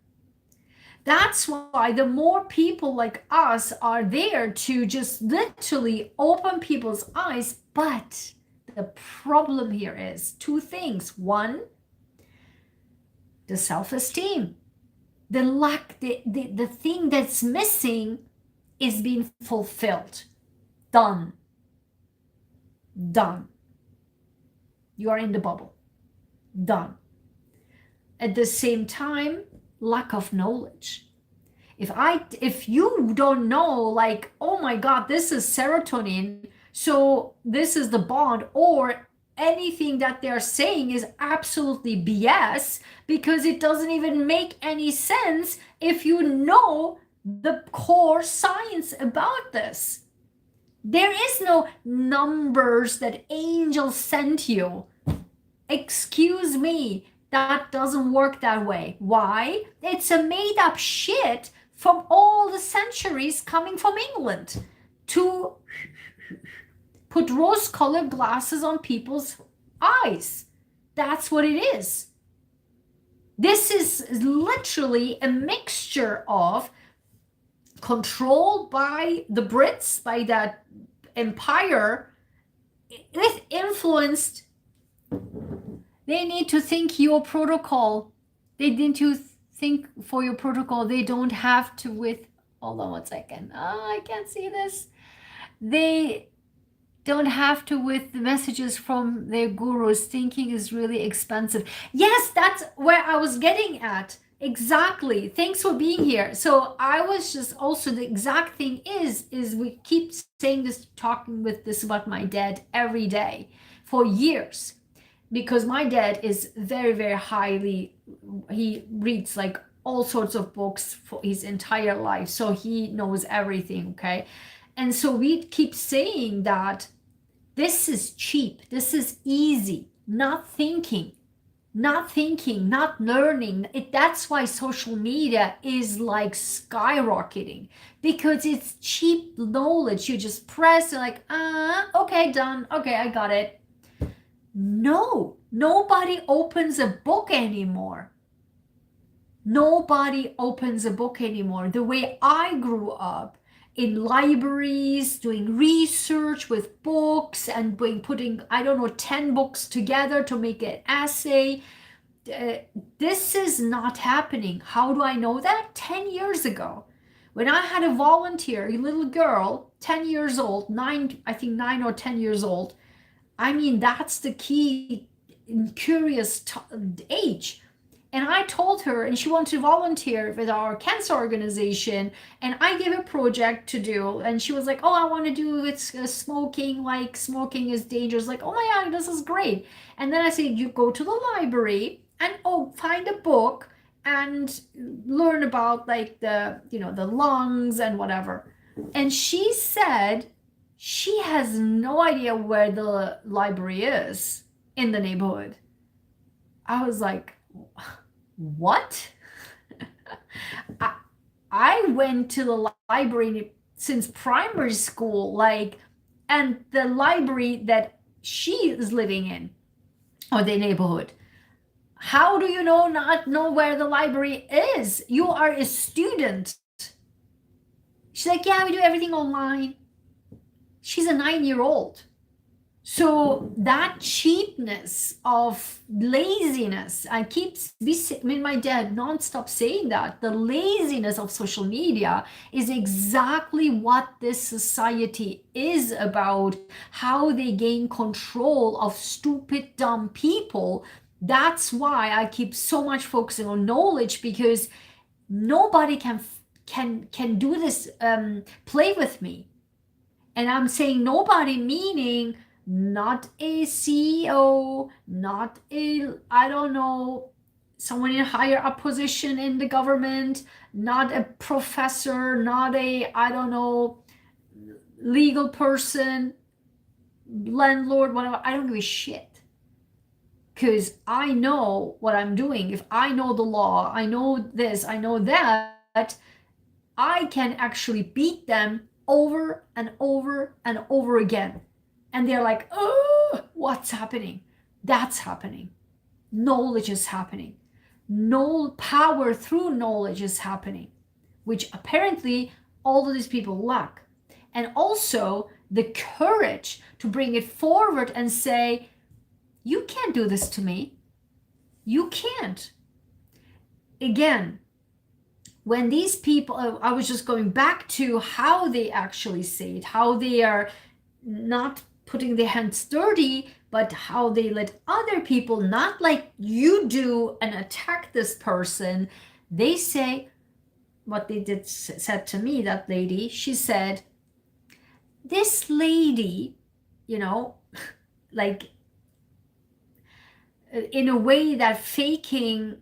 [SPEAKER 1] That's why the more people like us are there to just literally open people's eyes. But the problem here is two things. One, the self-esteem. The lack, the thing that's missing is being fulfilled. Done. You are in the bubble. Done. At the same time, lack of knowledge. If you don't know, like, oh my God, this is serotonin, so this is the bond, or anything that they're saying is absolutely BS, because it doesn't even make any sense if you know the core science about this. There is no numbers that angels sent you. Excuse me, that doesn't work that way. Why? It's a made up shit from all the centuries coming from England to put rose-colored glasses on people's eyes. That's what it is. This is literally a mixture of control by the Brits, by that empire, with influenced. They need to think your protocol. They need to think for your protocol. They don't have to with, hold on one second. Oh, I can't see this. They don't have to with the messages from their gurus. Thinking is really expensive. Yes, that's where I was getting at. Exactly. Thanks for being here. So I was just also, the exact thing is we keep saying this, talking with this about my dad every day for years, because my dad is very, very highly, he reads like all sorts of books for his entire life. So he knows everything. Okay. And so we keep saying that this is cheap. This is easy. Not thinking, not learning. That's why social media is like skyrocketing, because it's cheap knowledge. You just press and like, okay, done. Okay, I got it. No, nobody opens a book anymore. Nobody opens a book anymore. The way I grew up, in libraries, doing research with books and putting, I don't know, 10 books together to make an essay. This is not happening. How do I know that? 10 years ago, when I had a volunteer, a little girl, 10 years old, 9 or 10 years old. I mean, that's the key, curious age. And I told her, and she wanted to volunteer with our cancer organization, and I gave a project to do, and she was like, oh, I want to do with smoking, like smoking is dangerous. Like, oh my God, this is great. And then I said, you go to the library and find a book and learn about like the lungs and whatever. And she said she has no idea where the library is in the neighborhood. I was like, what? I went to the library since primary school, like, and the library that she is living in, or the neighborhood. How do you not know where the library is? You are a student. She's like, yeah, we do everything online. She's a 9-year-old. So that cheapness of laziness, my dad nonstop saying that, the laziness of social media is exactly what this society is about, how they gain control of stupid, dumb people. That's why I keep so much focusing on knowledge, because nobody can do this, play with me. And I'm saying nobody, meaning not a CEO, not a, I don't know, someone in a higher up position in the government, not a professor, not a, I don't know, legal person, landlord, whatever. I don't give a shit. Because I know what I'm doing. If I know the law, I know this, I know that, I can actually beat them over and over and over again. And they're like, oh, what's happening? That's happening. Knowledge is happening. No power through knowledge is happening, which apparently all of these people lack. And also the courage to bring it forward and say, you can't do this to me. You can't. Again, when these people, I was just going back to how they actually say it, how they are not putting their hands dirty, but how they let other people, not like you do, and attack this person. They say what they said to me, that lady. She said, this lady, like in a way that faking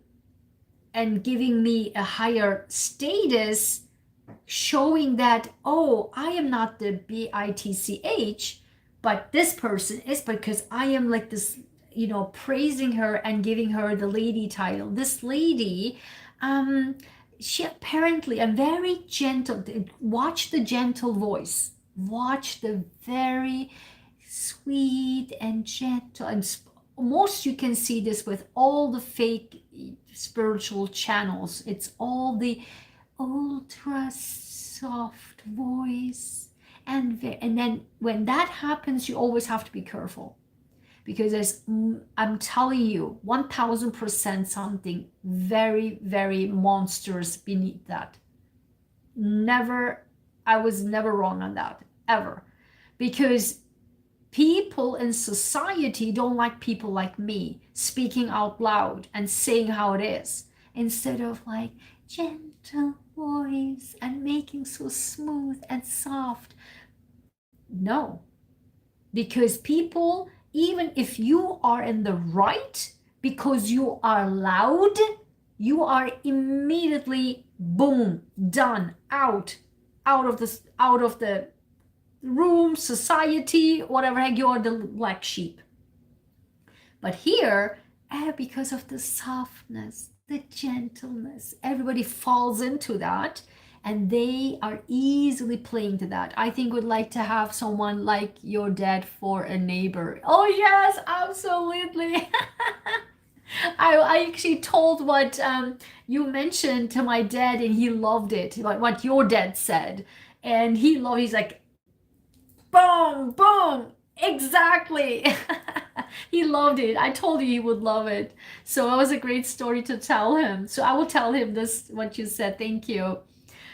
[SPEAKER 1] and giving me a higher status, showing that, oh, I am not the BITCH, but this person is, because I am like this, praising her and giving her the lady title. This lady, she apparently, a very gentle, watch the gentle voice, watch the very sweet and gentle. And most you can see this with all the fake spiritual channels. It's all the ultra soft voice. And then when that happens, you always have to be careful. Because I'm telling you, 1000% something very, very monstrous beneath that. I was never wrong on that, ever. Because people in society don't like people like me speaking out loud and saying how it is, instead of like gentle voice and making so smooth and soft. No, because people, even if you are in the right, because you are loud, you are immediately, boom, done, out of the room, society, whatever, you're the black sheep. But here, because of the softness, the gentleness, everybody falls into that, and they are easily playing to that. I think would like to have someone like your dad for a neighbor. Oh yes, absolutely. I actually told what you mentioned to my dad, and he loved it, what your dad said. And he's like, boom, boom, exactly. He loved it. I told you he would love it. So it was a great story to tell him. So I will tell him this, what you said. Thank you.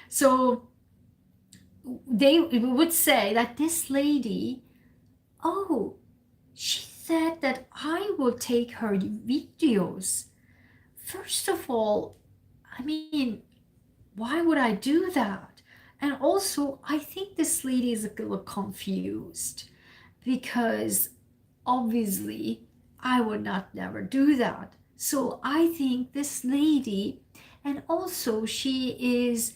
[SPEAKER 1] So they would say that this lady, oh, she said that I will take her videos. First of all, I mean, why would I do that? And also, I think this lady is a little confused, because obviously I would not never do that. So I think this lady, and also she is,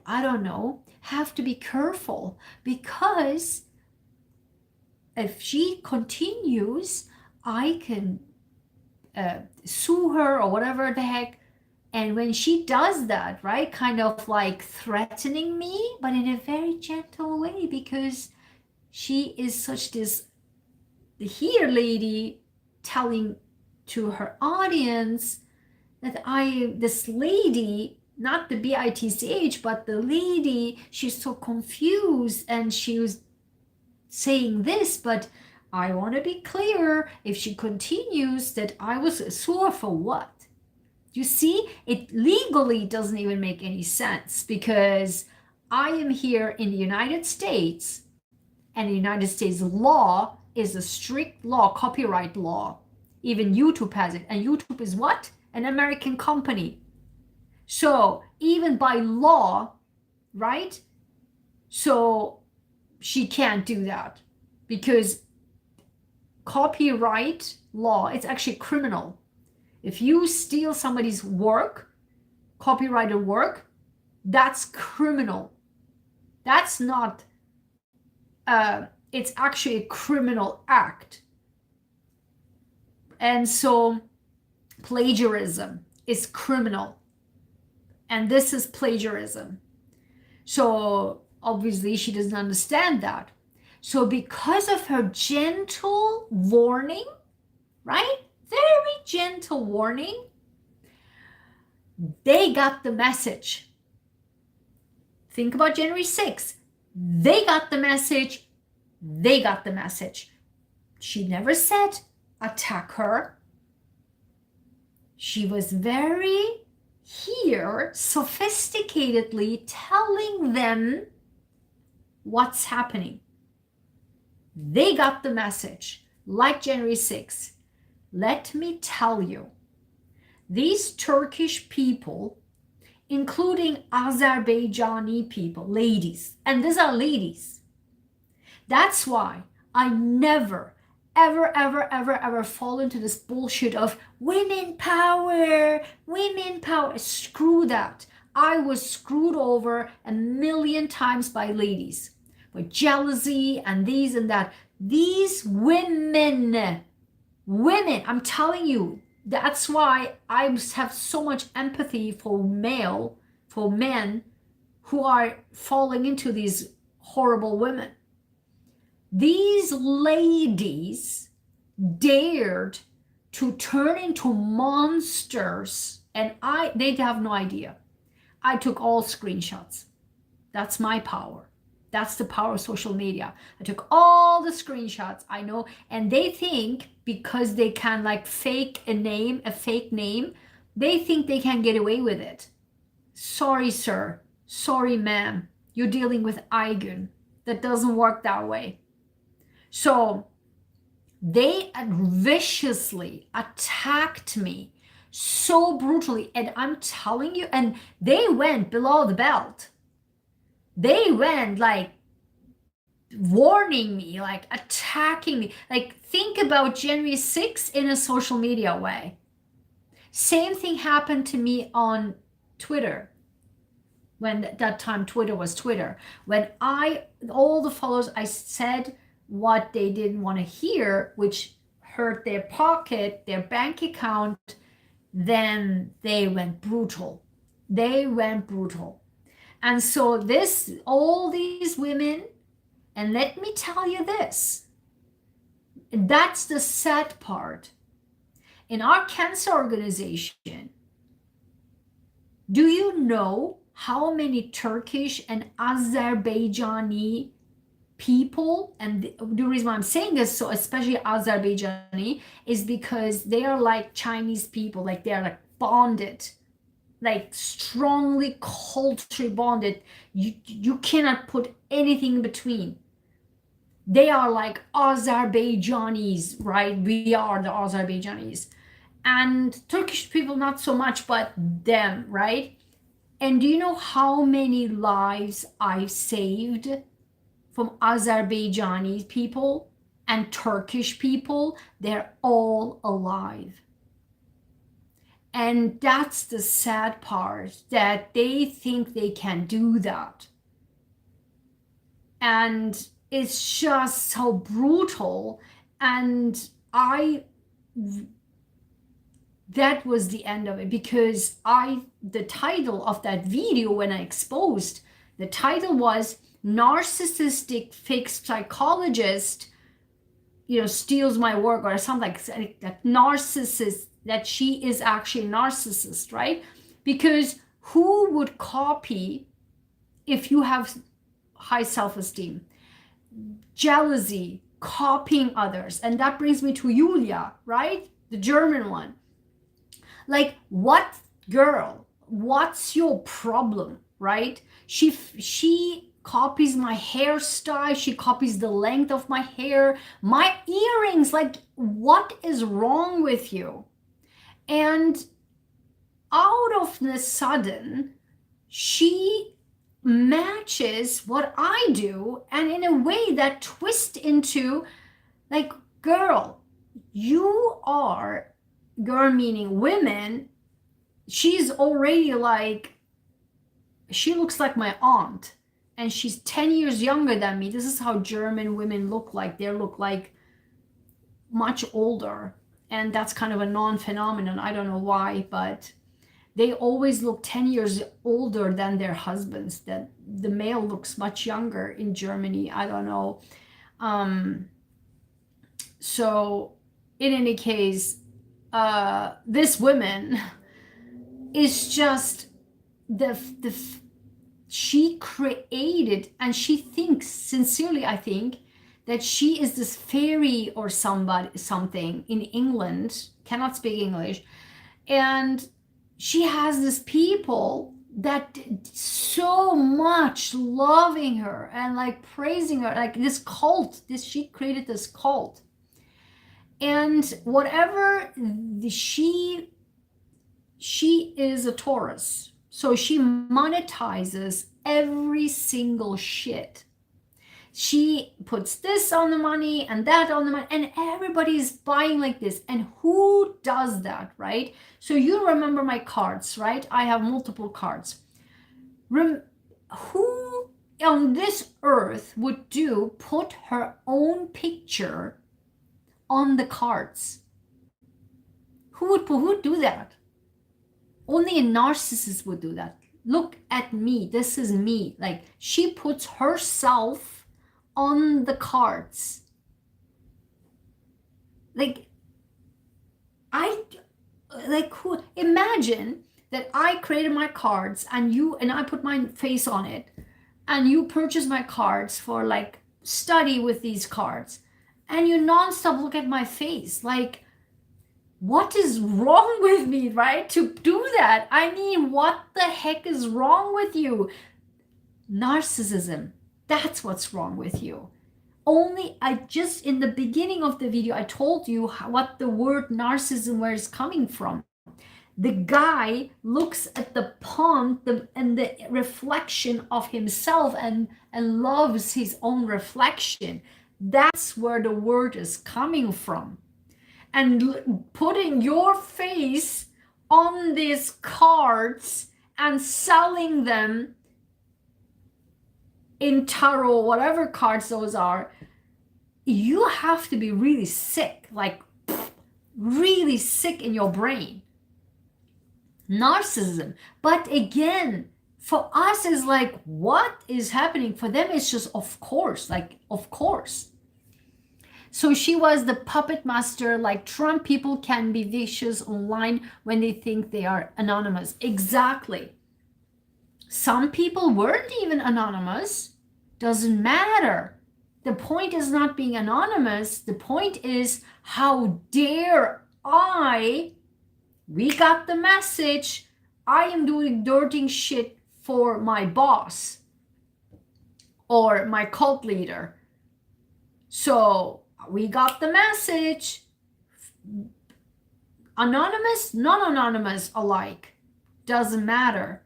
[SPEAKER 1] I don't know, have to be careful, because if she continues, I can sue her or whatever the heck. And when she does that, right, kind of like threatening me, but in a very gentle way, because she is such this here lady telling to her audience that this lady, not the bitch, but the lady, she's so confused, and she was saying this, but I want to be clear, if she continues, that I was sue her for what? You see, it legally doesn't even make any sense, because I am here in the United States, and the United States law is a strict law, copyright law. Even YouTube has it. And YouTube is what? An American company. So even by law, right? So she can't do that, because copyright law, it's actually criminal. If you steal somebody's work, copyrighted work, that's criminal. That's not, it's actually a criminal act. And so plagiarism is criminal. And this is plagiarism. So obviously she doesn't understand that. So because of her gentle warning, right? Very gentle warning, they got the message. Think about January 6th. They got the message. They got the message. She never said attack her. She was very here, sophisticatedly telling them what's happening. They got the message, like January 6th. Let me tell you, these Turkish people, including Azerbaijani people, ladies, and these are ladies. That's why I never, ever fall into this bullshit of women power. Screw that. I was screwed over 1,000,000 times by ladies with jealousy and these and that. These women, I'm telling you, that's why I have so much empathy for men who are falling into these horrible women. These ladies dared to turn into monsters, and they have no idea. I took all screenshots. That's my power. That's the power of social media. I took all the screenshots, I know, and they think because they can like fake a fake name, they think they can get away with it. Sorry, sir. Sorry, ma'am. You're dealing with Ayguen. That doesn't work that way. So they viciously attacked me so brutally, and I'm telling you, and they went below the belt. They went like warning me, like attacking me. Like, think about January 6th in a social media way. Same thing happened to me on Twitter. When that time Twitter was Twitter. When all the followers, I said what they didn't want to hear, which hurt their pocket, their bank account, then they went brutal. They went brutal. And so all these women, and let me tell you this, that's the sad part. In our cancer organization, do you know how many Turkish and Azerbaijani people, and the reason why I'm saying this, so especially Azerbaijani, is because they are like Chinese people, like they are like bonded, like strongly culturally bonded. You cannot put anything in between. They are like Azerbaijanis, right? We are the Azerbaijanis. And Turkish people, not so much, but them, right? And do you know how many lives I've saved from Azerbaijani people and Turkish people? They're all alive. And that's the sad part, that they think they can do that. And it's just so brutal. And that was the end of it, because the title of that video, when I exposed, the title was Narcissistic Fake Psychologist, steals my work, or something like that. Narcissist, that she is actually a narcissist, right? Because who would copy if you have high self-esteem? Jealousy, copying others. And that brings me to Julia, right? The German one. Like, what girl? What's your problem, right? She copies my hairstyle. She copies the length of my hair, my earrings. Like, what is wrong with you? And out of the sudden, she matches what I do, and in a way that twists into, like, girl, you are, girl meaning women, she's already like, she looks like my aunt, and she's 10 years younger than me. This is how German women look like. They look like much older, and that's kind of a non-phenomenon. I don't know why, but they always look 10 years older than their husbands. That the male looks much younger in Germany. I don't know. So in any case, this woman is just she created, and she thinks sincerely, I think, that she is this fairy or something in England, cannot speak English, and she has this people that so much loving her and like praising her, like this cult. She created this cult, and whatever she is a Taurus, so she monetizes every single shit. She puts this on the money and that on the money, and everybody's buying like this. And who does that, right? So you remember my cards, right? I have multiple cards. Who on this earth would put her own picture on the cards? Who would do that? Only a narcissist would do that. Look at me. This is me. Like, she puts herself on the cards. Like, who, imagine that I created my cards and I put my face on it, and you purchase my cards for like study with these cards, and you nonstop look at my face like, what is wrong with me, right? To do that. I mean, what the heck is wrong with you? Narcissism. That's what's wrong with you. Only I just in the beginning of the video, I told you what the word narcissism, where it's coming from. The guy looks at the pond and the reflection of himself and loves his own reflection. That's where the word is coming from. And putting your face on these cards and selling them in tarot, whatever cards those are, you have to be really sick, like really sick in your brain. Narcissism. But again, for us is like, what is happening? For them, it's just, of course, like, of course. So she was the puppet master, like Trump people can be vicious online when they think they are anonymous. Exactly. Some people weren't even anonymous. Doesn't matter. The point is not being anonymous. The point is, how dare I? We got the message. I am doing dirty shit for my boss or my cult leader. So we got the message. Anonymous, non-anonymous alike. Doesn't matter.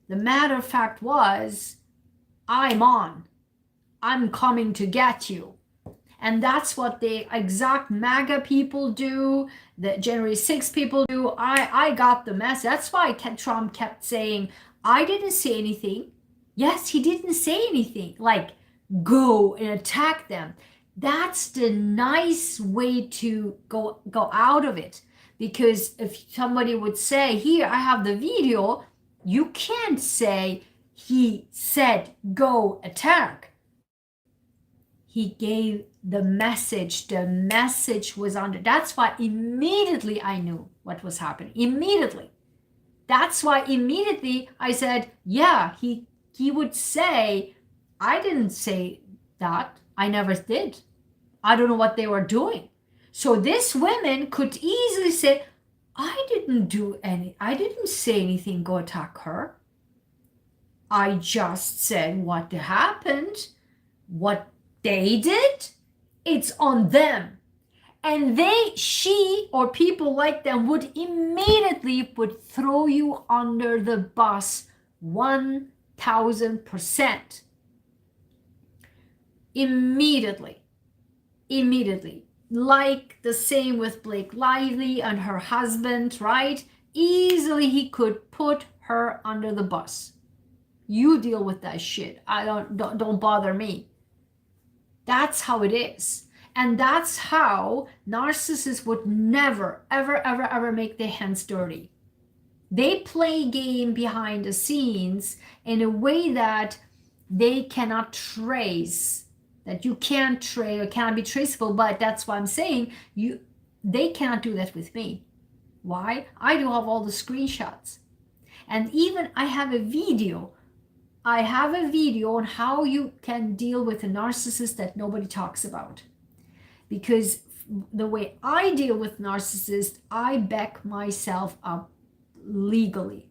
[SPEAKER 1] The matter of fact was, I'm on. I'm coming to get you. And that's what the exact MAGA people do, the January 6 people do. I got the message. That's why Trump kept saying, I didn't say anything. Yes, he didn't say anything. Like, go and attack them. That's the nice way to go out of it. Because if somebody would say, here, I have the video, you can't say, he said, go attack. He gave the message. The message was under. That's why immediately I knew what was happening. Immediately. That's why immediately I said, yeah, he would say, I didn't say that. I never did. I don't know what they were doing. So this woman could easily say, I didn't say anything, go attack her. I just said what happened, what they did, it's on them. And she or people like them would immediately throw you under the bus 1000%. Immediately. Like the same with Blake Lively and her husband, right? Easily he could put her under the bus. You deal with that shit. Don't bother me. That's how it is. And that's how narcissists would never, ever, ever, ever make their hands dirty. They play game behind the scenes in a way that they cannot trace, that you can't trace or cannot be traceable. But that's why I'm saying they cannot do that with me. Why? I do have all the screenshots. And even I have a video on how you can deal with a narcissist that nobody talks about. Because the way I deal with narcissists, I back myself up legally.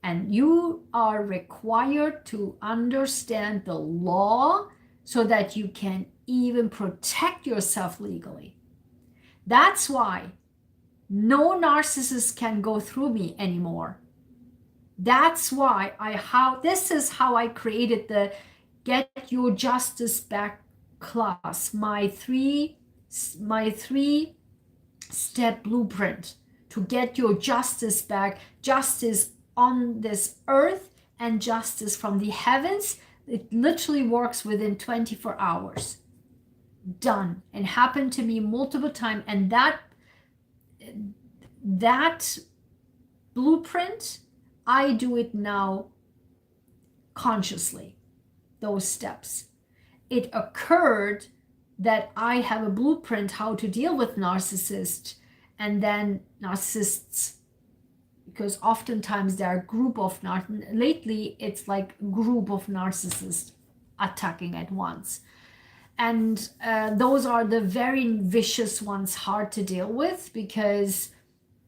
[SPEAKER 1] And you are required to understand the law so that you can even protect yourself legally. That's why no narcissist can go through me anymore. That's why this is how I created the Get Your Justice Back class, my three step blueprint to get your justice back, justice on this earth and justice from the heavens. It literally works within 24 hours. Done. And happened to me multiple times. And that blueprint, I do it now consciously, those steps. it occurred that I have a blueprint how to deal with narcissists and then narcissists, because oftentimes there are a group of lately it's like a group of narcissists attacking at once. And those are the very vicious ones, hard to deal with because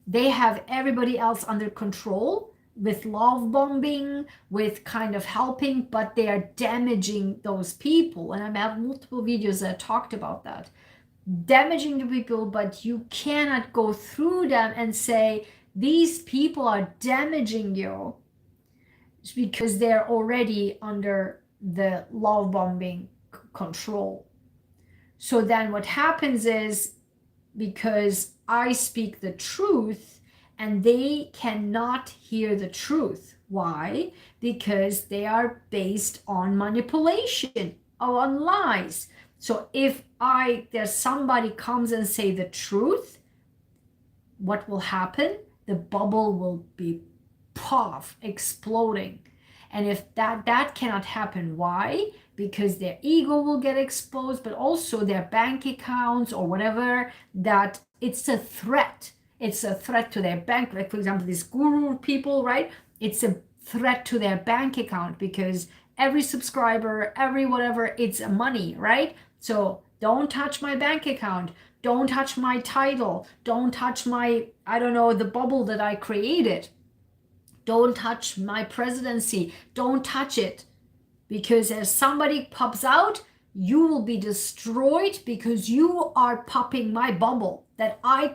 [SPEAKER 1] they have everybody else under control with love bombing, with kind of helping, but they are damaging those people. And I have multiple videos that talked about that. Damaging the people, but you cannot go through them and say, these people are damaging you because they're already under the love bombing control. So then what happens is, because I speak the truth and they cannot hear the truth. Why? Because they are based on manipulation or on lies. So if there's somebody comes and say the truth, what will happen? The bubble will be puff, exploding. And if that cannot happen, why? Because their ego will get exposed, but also their bank accounts or whatever, that it's a threat. It's a threat to their bank. Like, for example, these guru people, right? It's a threat to their bank account because every subscriber, every whatever, it's money, right? So don't touch my bank account. Don't touch my title. Don't touch my, I don't know, the bubble that I created. Don't touch my presidency. Don't touch it. Because as somebody pops out, you will be destroyed because you are popping my bubble that I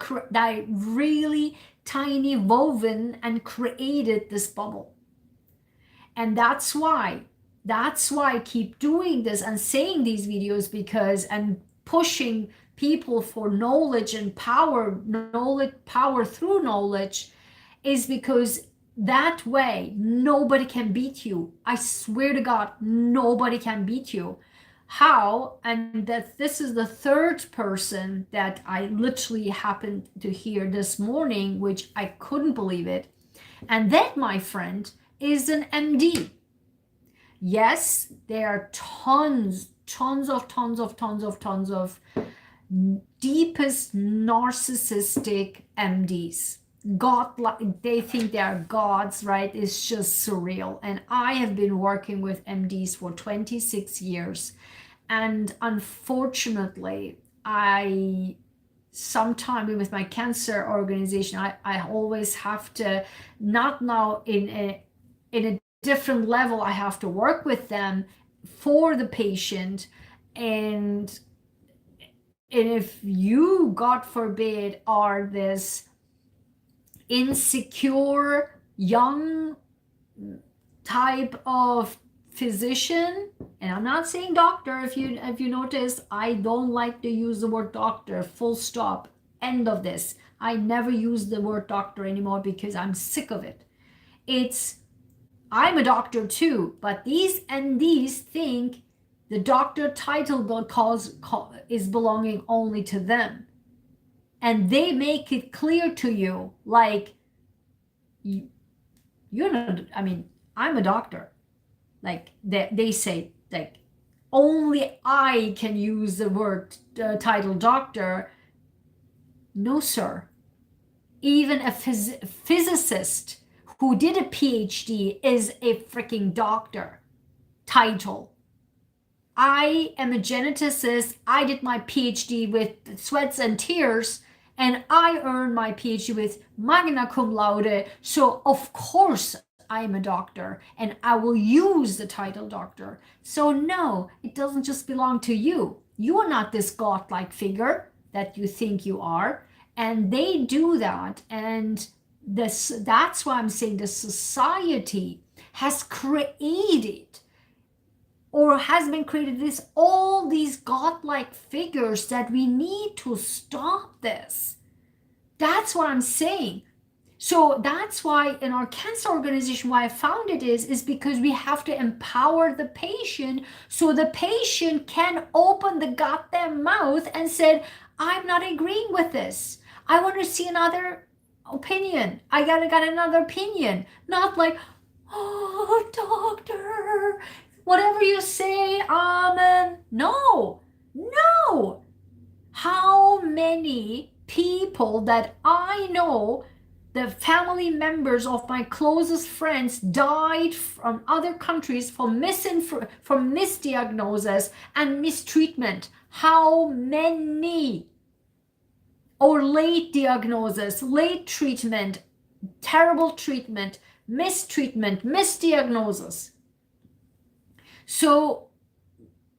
[SPEAKER 1] really tiny woven and created this bubble. And that's why I keep doing this and saying these videos, because and pushing people for knowledge and power through knowledge, is because that way nobody can beat you. I swear to God, nobody can beat you. How? And that this is the third person that I literally happened to hear this morning, which I couldn't believe it. And that, my friend, is an MD. Yes, there are tons of deepest narcissistic MDs. God, they think they are gods, right? It's just surreal. And I have been working with MDs for 26 years. And unfortunately, sometime with my cancer organization, I always have to, not now in a different level, I have to work with them for the patient. And if you, God forbid, are this insecure young type of physician, and I'm not saying doctor, if you notice, I don't like to use the word doctor, full stop, end of this. I never use the word doctor anymore because I'm sick of it. I'm a doctor too, but these MDs think the doctor title is belonging only to them. And they make it clear to you, like, you're not, I mean, I'm a doctor. Like, they say, like, only I can use the word title doctor. No, sir. Even a physicist who did a PhD is a freaking doctor title. I am a geneticist. I did my PhD with sweats and tears, and I earned my PhD with magna cum laude. So of course I am a doctor, and I will use the title doctor. So no, it doesn't just belong to you. You are not this godlike figure that you think you are. And they do that. And that's why I'm saying the society has created, or has been created, all these godlike figures that we need to stop this. That's what I'm saying. So that's why in our cancer organization, why I found it is because we have to empower the patient, so the patient can open the goddamn mouth and said, I'm not agreeing with this. I want to see another opinion. I got another opinion. Not like, oh, doctor,
[SPEAKER 2] whatever you say, amen. No, no. How many people that I know, the family members of my closest friends, died from other countries from misdiagnosis and mistreatment? How many? Or late diagnosis, late treatment, terrible treatment, mistreatment, misdiagnosis. So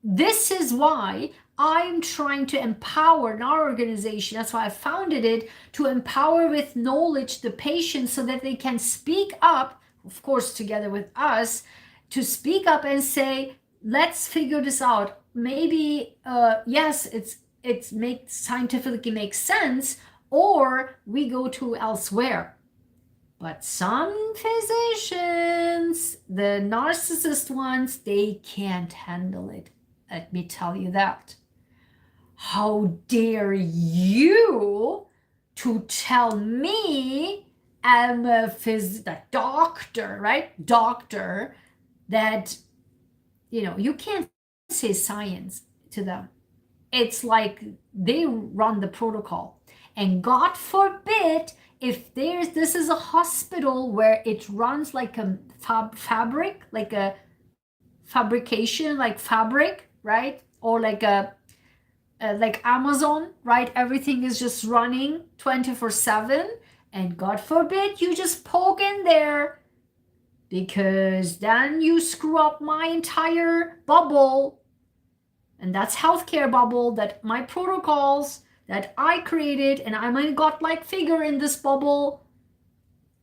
[SPEAKER 2] this is why I'm trying to empower in our organization. That's why I founded it, to empower with knowledge the patients so that they can speak up, of course, together with us, to speak up and say, let's figure this out. Maybe, yes, it makes scientifically makes sense, or we go to elsewhere. But some physicians, the narcissist ones, they can't handle it. Let me tell you that. How dare you to tell me, I'm a doctor, right? Doctor, that, you can't say science to them. It's like they run the protocol. And God forbid, if this is a hospital where it runs like a fabric, like a fabrication, like fabric, right? Or like like Amazon, right? Everything is just running 24/7, and God forbid you just poke in there, because then you screw up my entire bubble. And that's healthcare bubble, that my protocols that I created, and I'm a godlike figure in this bubble.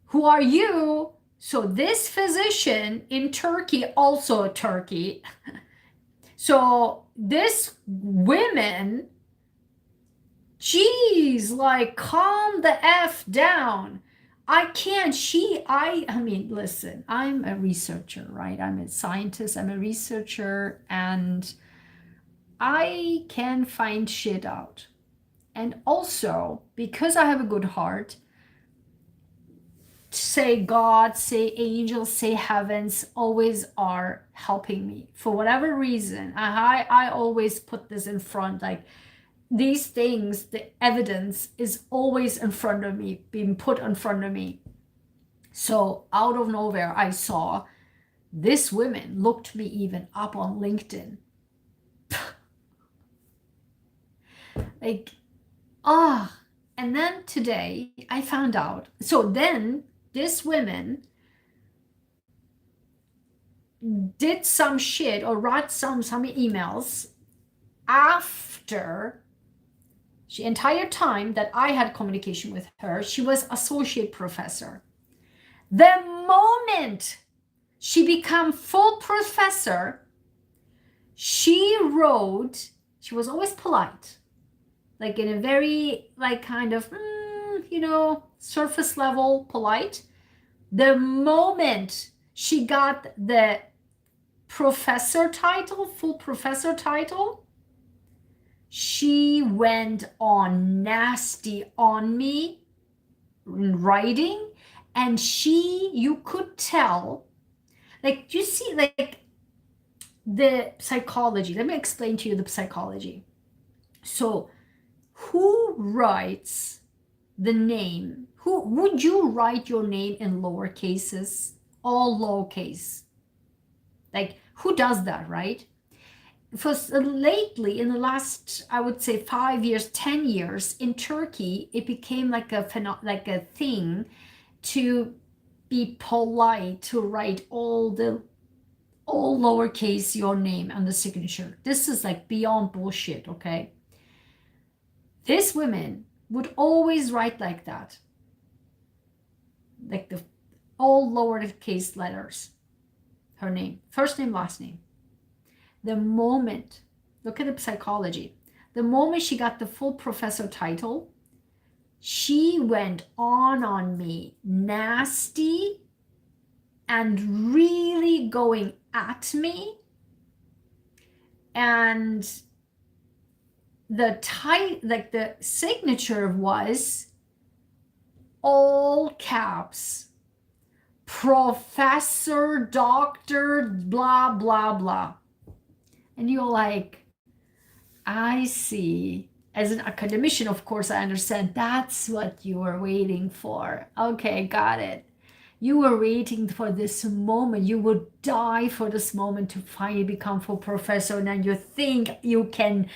[SPEAKER 2] Who are you? So this physician in Turkey, also Turkey. So this women, geez, like, calm the F down. I can't, I mean, listen, I'm a researcher, right? I'm a scientist, I'm a researcher, and I can find shit out. And also, because I have a good heart, say God, say angels, say heavens always are helping me for whatever reason. I always put this in front, like these things, the evidence is always in front of me, being put in front of me. So out of nowhere, I saw this woman looked me even up on LinkedIn. Like, and then today I found out. So then this woman did some shit or wrote some emails after the entire time that I had communication with her. She was associate professor. The moment she became full professor, she wrote, she was always polite, like in a very, like, kind of, surface level polite. The moment she got the professor title, full professor title, she went on nasty on me in writing. And you could tell, like, you see, like, the psychology. Let me explain to you the psychology. So who writes the name? Who would you write your name in lower cases, all lowercase? Like, who does that, right? For lately, in the last, I would say 5 years, 10 years, in Turkey, it became like a thing to be polite, to write all lowercase your name on the signature. This is like beyond bullshit, okay? This woman would always write like that, like the all lowercase letters, her name, first name, last name. The moment, look at the psychology, the moment she got the full professor title, she went on me nasty and really going at me. And the signature was all caps, professor, doctor, blah, blah, blah. And you're like, I see. As an academician, of course, I understand that's what you were waiting for. Okay, got it. You were waiting for this moment. You would die for this moment to finally become full professor. And then you think you can.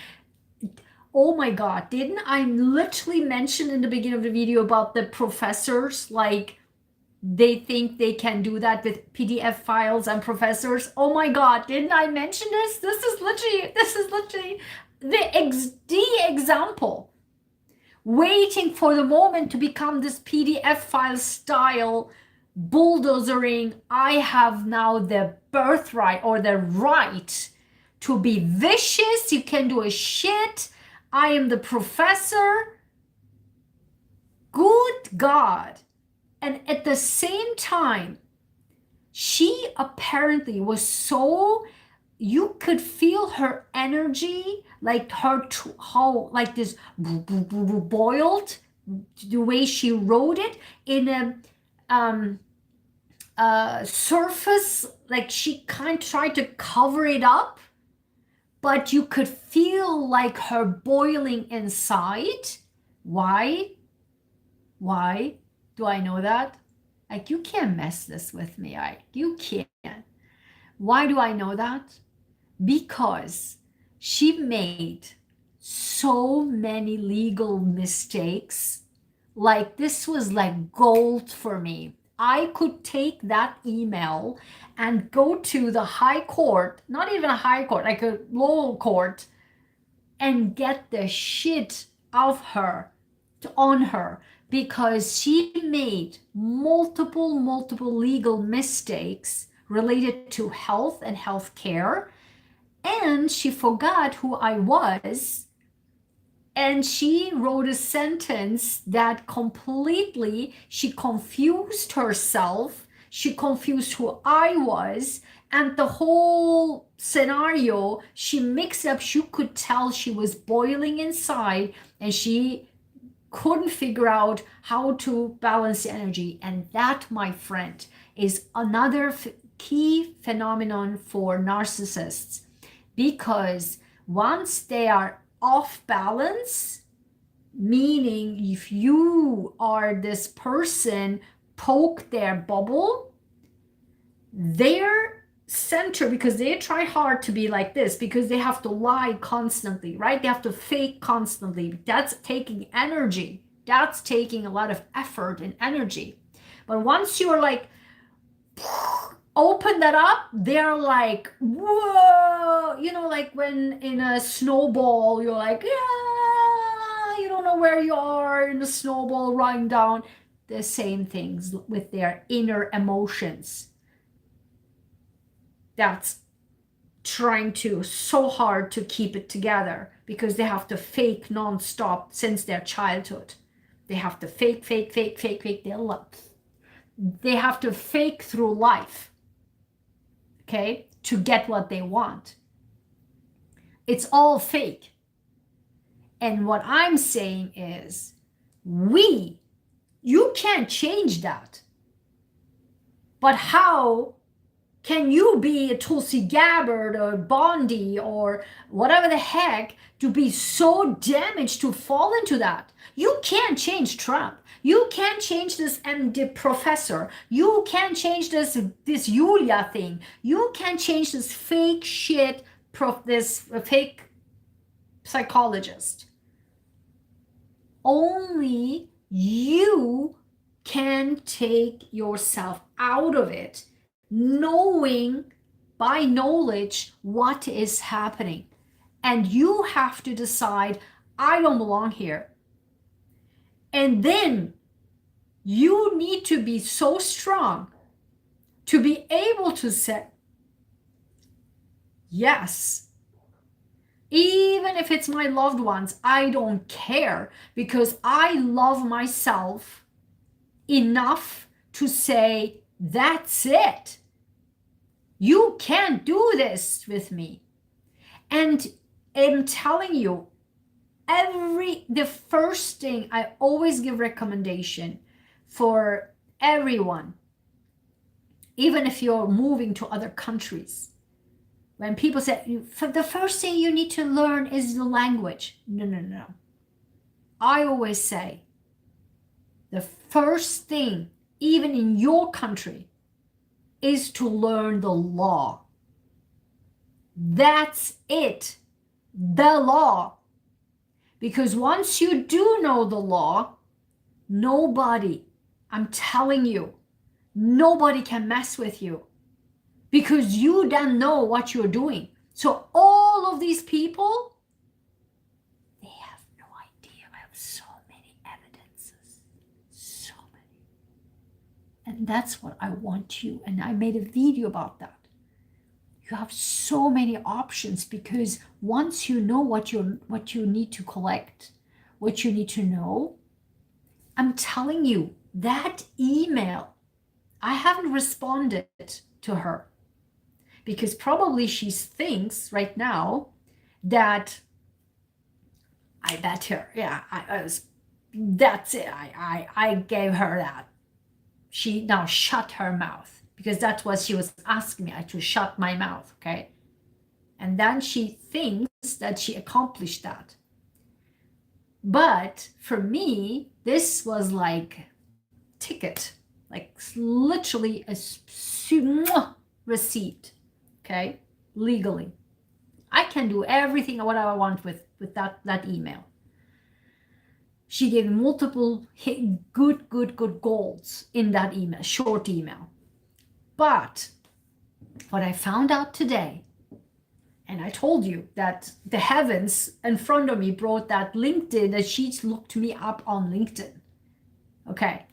[SPEAKER 2] Oh my God, didn't I literally mention in the beginning of the video about the professors? Like, they think they can do that with PDF files and professors. Oh my God, didn't I mention this? This is literally the example. Waiting for the moment to become this PDF file style bulldozering. I have now the birthright or the right to be vicious. You can do a shit. I am the professor. Good God. And at the same time, she apparently was so, you could feel her energy, like her, how, like this boiled, the way she wrote it in a surface, like she kind of tried to cover it up, but you could feel like her boiling inside. Why? Why do I know that? Like, you can't mess this with me. You can't. Why do I know that? Because she made so many legal mistakes. Like, this was like gold for me. I could take that email and go to the high court, not even a high court, like a lower court, and get the shit of her, on her, because she made multiple legal mistakes related to health and health care, and she forgot who I was, and she wrote a sentence that completely, she confused herself, she confused who I was, and the whole scenario, she mixed up. She could tell she was boiling inside, and she couldn't figure out how to balance the energy. And that, my friend, is another key phenomenon for narcissists, because once they are off balance, meaning if you are this person, poke their bubble, their center, because they try hard to be like this, because they have to lie constantly, right? They have to fake constantly. That's taking energy. That's taking a lot of effort and energy. But once you're like, open that up, they're like, whoa, you know, like when in a snowball, you're like, yeah, you don't know where you are in the snowball running down. The same things with their inner emotions. That's trying to so hard to keep it together, because they have to fake nonstop since their childhood. They have to fake. They have to fake through life, okay, to get what they want. It's all fake. And what I'm saying is, you can't change that. But how can you be a Tulsi Gabbard or Bondi or whatever the heck to be so damaged to fall into that? You can't change Trump. You can't change this MD professor. You can't change this Yulia thing. You can't change this fake shit, this fake psychologist. Only you can take yourself out of it, knowing by knowledge what is happening. And you have to decide, I don't belong here. And then you need to be so strong to be able to say, yes, even if it's my loved ones, I don't care, because I love myself enough to say, that's it. You can't do this with me. And I'm telling you, the first thing I always give recommendation for everyone, even if you're moving to other countries. When people say, the first thing you need to learn is the language. No, no, no. I always say, the first thing, even in your country, is to learn the law. That's it. The law. Because once you do know the law, nobody, I'm telling you, nobody can mess with you. Because you then know what you're doing. So all of these people, they have no idea. I have so many evidences. So many. And that's what I want you. And I made a video about that. You have so many options, because once you know what you need to collect, what you need to know, I'm telling you, that email, I haven't responded to her, because probably she thinks right now that I bet her, yeah, I was, that's it, I gave her that. She now shut her mouth, because that's what she was asking me, to shut my mouth, okay? And then she thinks that she accomplished that. But for me, this was like ticket, like literally a receipt, okay? Legally. I can do everything what I want with that email. She gave multiple good goals in that email, short email. But what I found out today, and I told you that the heavens in front of me brought that LinkedIn, that she looked me up on LinkedIn. Okay.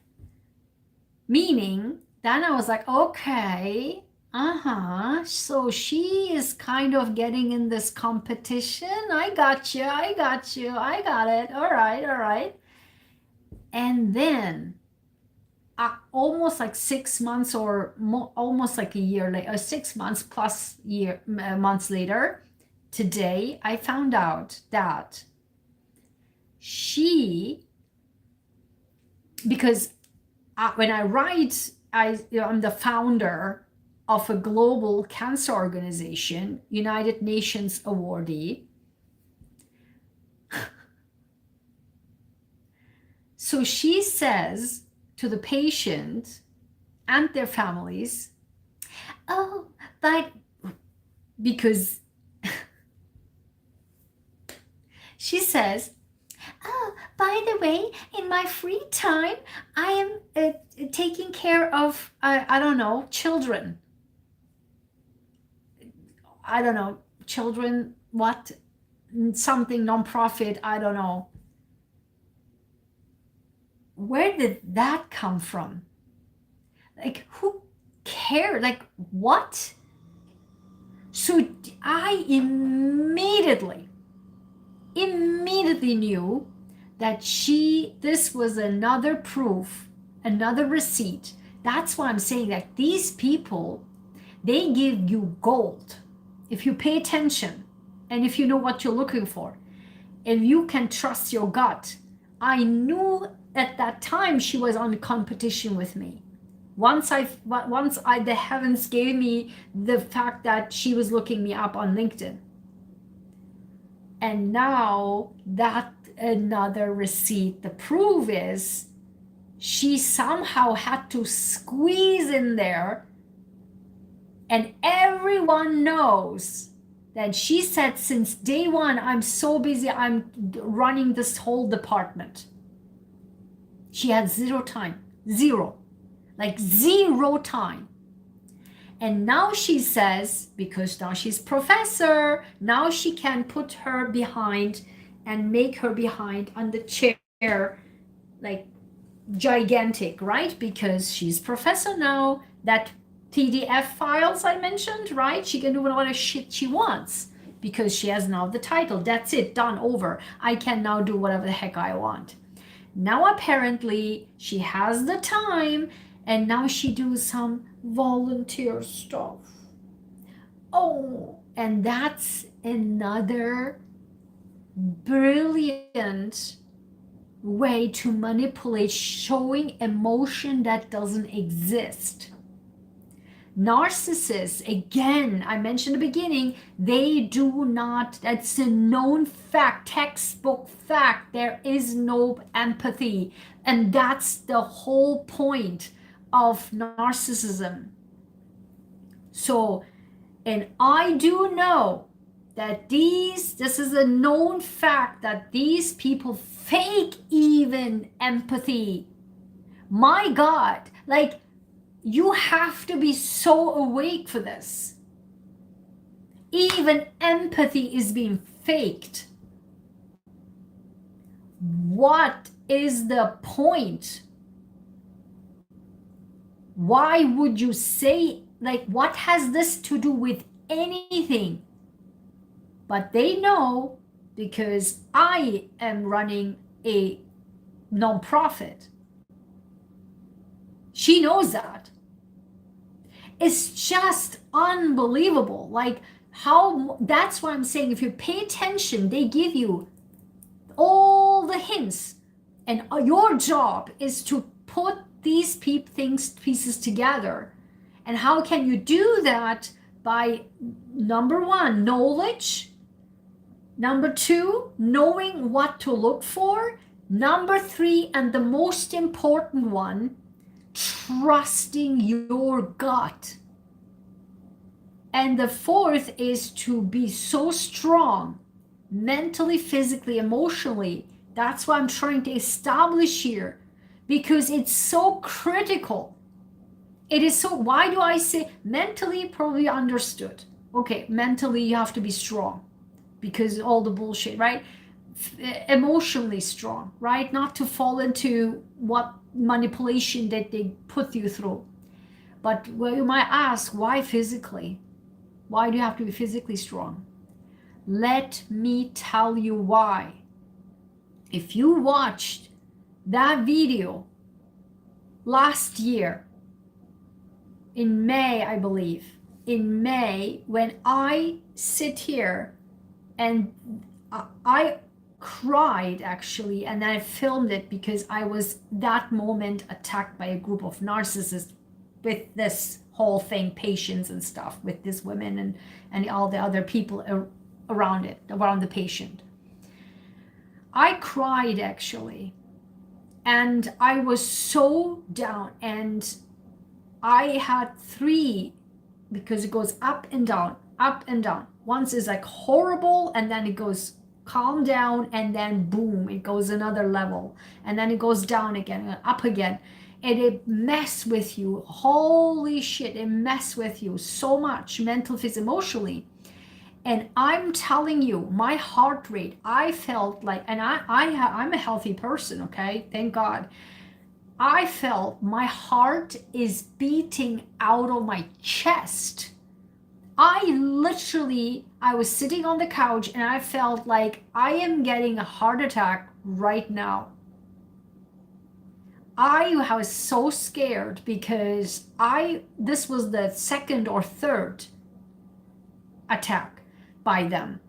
[SPEAKER 2] Meaning, then I was like, okay, so she is kind of getting in this competition. I got you, I got it. All right. And then almost like 6 months or almost like a year later, 6 months plus months later, today I found out that because when I write, I'm the founder of a global cancer organization, United Nations awardee. So she says to the patient and their families, oh, but because she says, oh, by the way, in my free time, I am taking care of, I don't know, children. I don't know, children, what? Something nonprofit, I don't know. Where did that come from? Like, who cared? Like, what? So I immediately knew that this was another proof, another receipt. That's why I'm saying that these people, they give you gold. If you pay attention and if you know what you're looking for, and you can trust your gut. I knew at that time she was on competition with me. Once the heavens gave me the fact that she was looking me up on LinkedIn. And now that another receipt, the proof is she somehow had to squeeze in there, and everyone knows that she said since day one, I'm so busy, I'm running this whole department. She had zero time, zero time. And now she says, because now she's professor, now she can put her behind and make her behind on the chair, like gigantic, right? Because she's professor now, that PDF files I mentioned, right? She can do whatever shit she wants because she has now the title. That's it, done, over. I can now do whatever the heck I want. Now apparently she has the time, and now she does some volunteer stuff. Oh, and that's another brilliant way to manipulate, showing emotion that doesn't exist. Narcissists, again, I mentioned at the beginning, they do not, that's a known fact, textbook fact, there is no empathy. And that's the whole point of narcissism. So, and I do know that this is a known fact that these people fake even empathy. My God, like, you have to be so awake for this. Even empathy is being faked. What is the point? Why would you say, like, what has this to do with anything? But they know, because I am running a nonprofit. She knows that. It's just unbelievable. Like, how, that's why I'm saying, if you pay attention, they give you all the hints, and your job is to put these pieces together. And how can you do that? By, number one, knowledge. Number two, knowing what to look for. Number three, and the most important one, trusting your gut. And the fourth is to be so strong, mentally, physically, emotionally. That's what I'm trying to establish here, because it's so critical. It is so, why do I say mentally? Probably understood. Okay, mentally you have to be strong because all the bullshit, right? Emotionally strong, right? Not to fall into what manipulation that they put you through. But well, you might ask, why physically? Why do you have to be physically strong? Let me tell you why. If you watched that video last year, in May, I believe, in May, when I sit here and I cried actually, and I filmed it because I was that moment attacked by a group of narcissists with this whole thing, patients and stuff, with this women and all the other people around it, around the patient. I cried actually, and I was so down, and I had three, because it goes up and down, up and down. Once is like horrible, and then it goes calm down, and then boom, it goes another level, and then it goes down again, up again, and it mess with you. Holy shit, it mess with you so much, mental, physically, emotionally. And I'm telling you, my heart rate, I felt like, and I'm a healthy person, okay, thank God. I felt my heart is beating out of my chest. I was sitting on the couch and I felt like I am getting a heart attack right now. I was so scared because this was the second or third attack by them.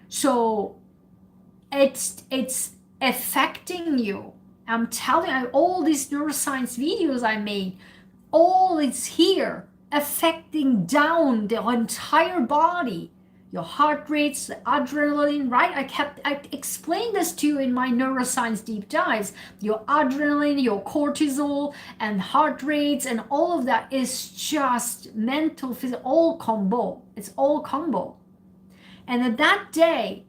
[SPEAKER 2] So it's affecting you. I'm telling you, all these neuroscience videos I made, all it's here, affecting down the entire body, your heart rates, the adrenaline, right? I explained this to you in my neuroscience deep dives. Your adrenaline, your cortisol, and heart rates, and all of that is just mental, physical, all combo. It's all combo. And at that day,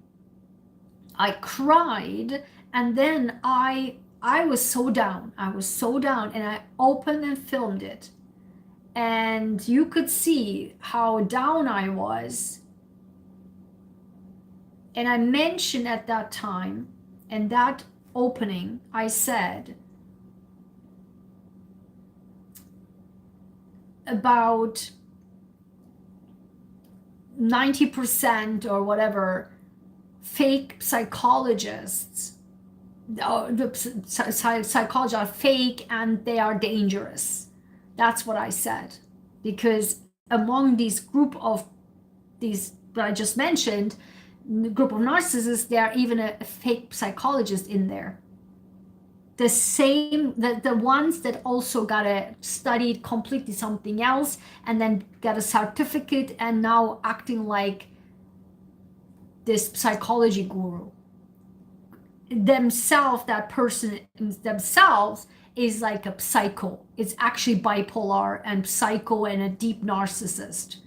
[SPEAKER 2] I cried, and then I was so down. I was so down, and I opened and filmed it. And you could see how down I was. And I mentioned at that time, in that opening, I said about 90% or whatever fake psychologists, the psychologists are fake and they are dangerous. That's what I said, because among these group of these that I just mentioned, group of narcissists, there are even a fake psychologist in there. the same, the ones that also studied completely something else and then got a certificate and now acting like this psychology guru. Themselves, that person themselves is like a psycho. It's actually bipolar and psycho and a deep narcissist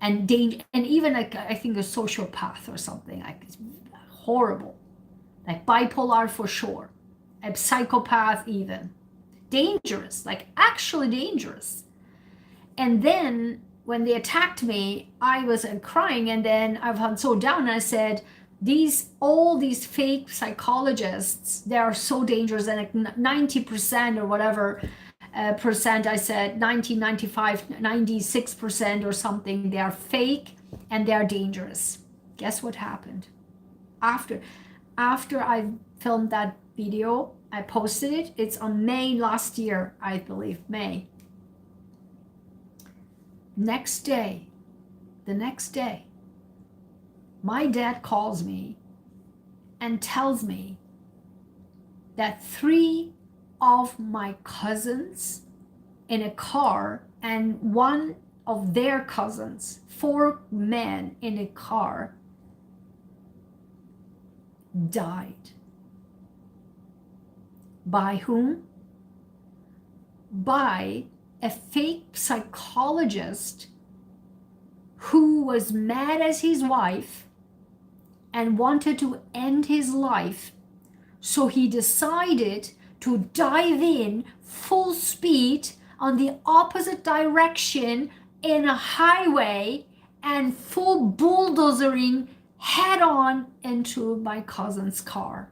[SPEAKER 2] and even like I think a sociopath or something. Like it's horrible. Like bipolar for sure. A psychopath even. Dangerous, like actually dangerous. And then when they attacked me, I was crying, and then I was so down and I said, all these fake psychologists, they are so dangerous, and like 90% or whatever percent, I said 90, 95, 96% or something, they are fake and they are dangerous. Guess what happened? After I filmed that video, I posted it. It's on May last year, I believe, May. The next day, my dad calls me and tells me that 3 of my cousins in a car and one of their cousins, 4 men in a car, died. By whom? By a fake psychologist who was mad at his wife and wanted to end his life. So he decided to dive in full speed on the opposite direction in a highway and full bulldozering head on into my cousin's car.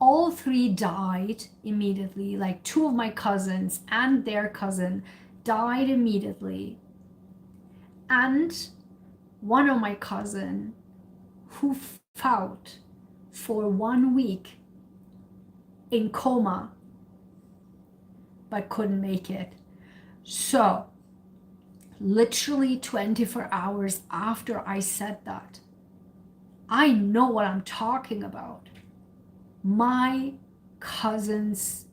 [SPEAKER 2] All 3 died immediately, like 2 of my cousins and their cousin died immediately. And one of my cousin who fought for 1 week in coma but couldn't make it. So literally 24 hours after I said that, I know what I'm talking about. My cousins,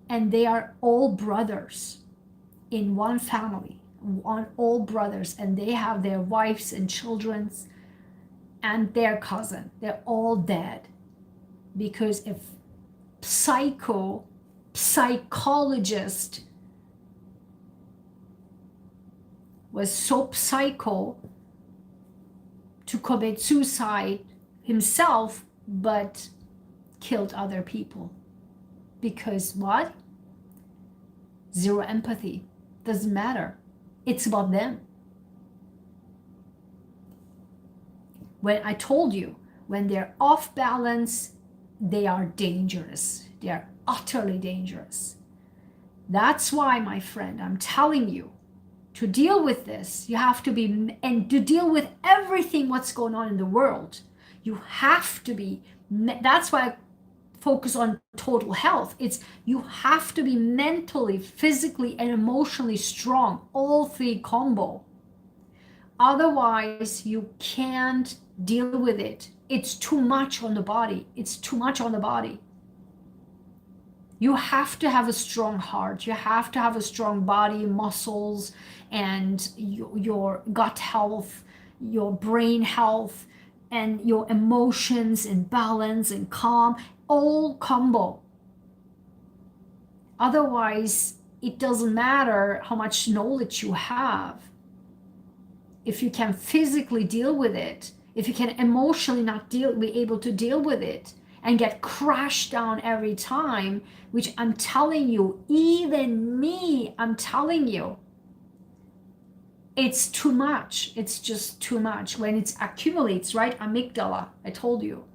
[SPEAKER 2] and they are all brothers in one family, all brothers, and they have their wives and children and their cousin. They're all dead because a psychologist was so psycho to commit suicide himself, but killed other people. Because what? Zero empathy. Doesn't matter. It's about them. When I told you, when they're off balance, they are dangerous. They are utterly dangerous. That's why, my friend, I'm telling you, to deal with this, you have to be, and to deal with everything what's going on in the world, you have to be, that's why I focus on total health. It's, you have to be mentally, physically, and emotionally strong, all 3 combo. Otherwise, you can't deal with it. It's too much on the body. It's too much on the body. You have to have a strong heart. You have to have a strong body, muscles, and your gut health, your brain health, and your emotions in balance and calm, all combo. Otherwise, it doesn't matter how much knowledge you have. If you can physically deal with it, if you can emotionally not be able to deal with it, and get crashed down every time, which I'm telling you, even me, I'm telling you, it's too much. It's just too much. When it accumulates, right? Amygdala, I told you.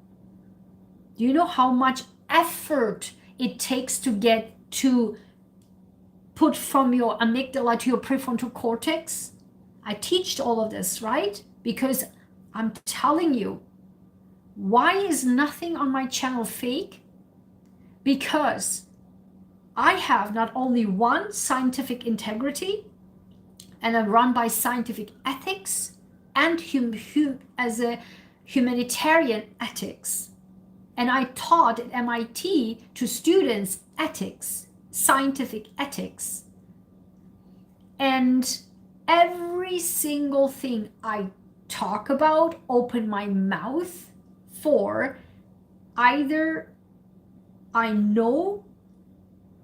[SPEAKER 2] Do you know how much effort it takes to get to put from your amygdala to your prefrontal cortex? I teach all of this, right? Because I'm telling you, why is nothing on my channel fake? Because I have not only one, scientific integrity, and I'm run by scientific ethics and as a humanitarian ethics. And I taught at MIT to students ethics, scientific ethics. And every single thing I talk about, open my mouth for, either I know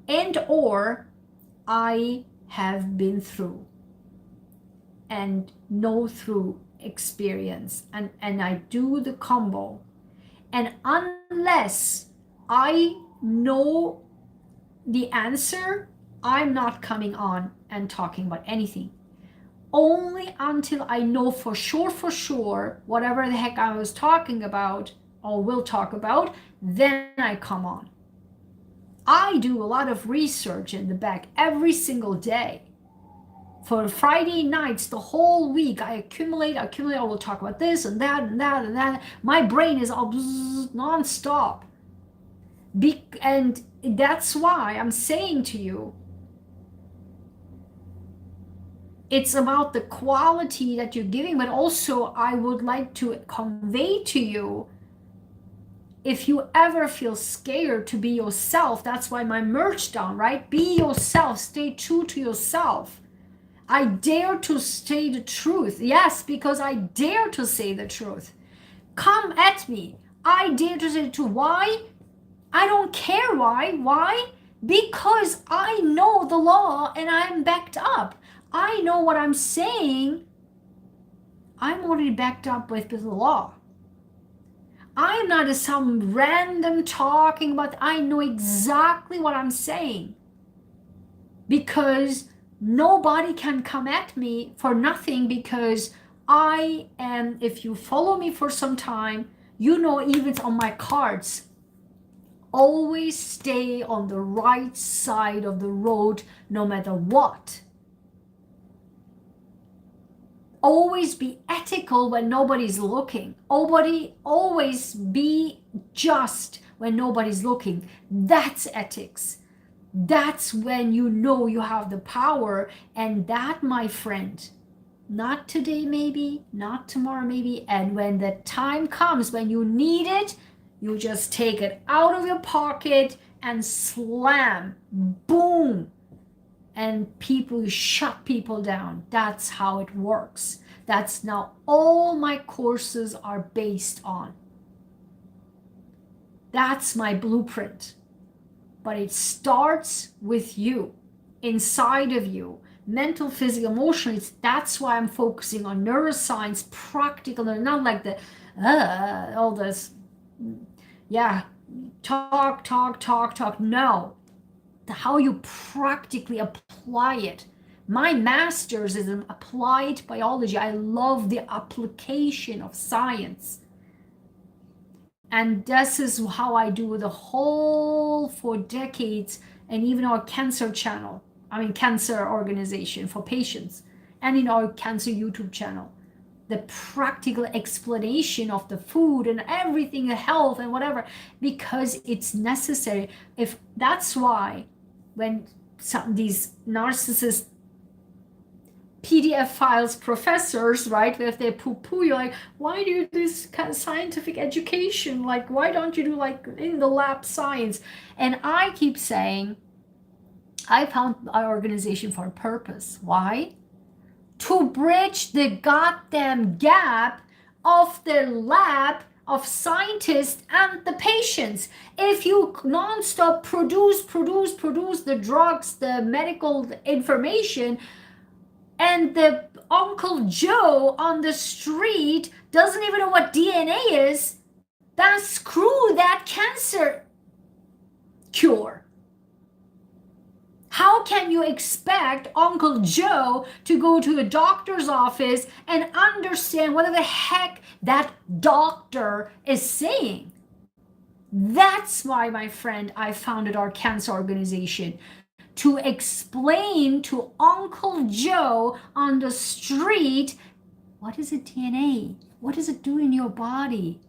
[SPEAKER 2] and or I have been through and know through experience, and I do the combo. And unless I know the answer, I'm not coming on and talking about anything. Only until I know for sure, whatever the heck I was talking about or will talk about, then I come on. I do a lot of research in the back every single day. For Friday nights, the whole week, I accumulate, I will talk about this and that and that and that. My brain is all non-stop. And that's why I'm saying to you, it's about the quality that you're giving, but also I would like to convey to you, if you ever feel scared to be yourself, that's why my merch down, right? Be yourself, stay true to yourself. I dare to say the truth. Yes, because I dare to say the truth. Come at me. I dare to say the truth. Why? I don't care why. Why? Because I know the law and I'm backed up. I know what I'm saying. I'm already backed up with the law. I'm not some random talking about, I know exactly what I'm saying. Because nobody can come at me for nothing, because I am, if you follow me for some time, you know, even on my cards, always stay on the right side of the road no matter what. Always be ethical when nobody's looking. Always be just when nobody's looking. That's ethics. That's when you know you have the power. And that, my friend, not today maybe, not tomorrow maybe, and when the time comes when you need it, you just take it out of your pocket and slam, boom, and people shut people down. That's how it works. That's now all my courses are based on. That's my blueprint. But it starts with you, inside of you, mental, physical, emotional. That's why I'm focusing on neuroscience, practical, not like the all this, yeah, talk. No, how you practically apply it. My master's is in applied biology. I love the application of science. And this is how I do the whole for decades, and even our cancer channel, cancer organization for patients, and in our cancer YouTube channel. The practical explanation of the food and everything, the health and whatever, because it's necessary. If that's why when these narcissist PDF files professors, right, if they poo-poo, you're like, why do you do this kind of scientific education? Like, why don't you do like in the lab science? And I keep saying, I found our organization for a purpose. Why? To bridge the goddamn gap of the lab of scientists and the patients. If you non-stop produce the drugs, the medical information, and the Uncle Joe on the street doesn't even know what DNA is, then screw that cancer cure. How can you expect Uncle Joe to go to a doctor's office and understand what the heck that doctor is saying? That's why, my friend, I founded our cancer organization. To explain to Uncle Joe on the street, what is a DNA? What does it do in your body?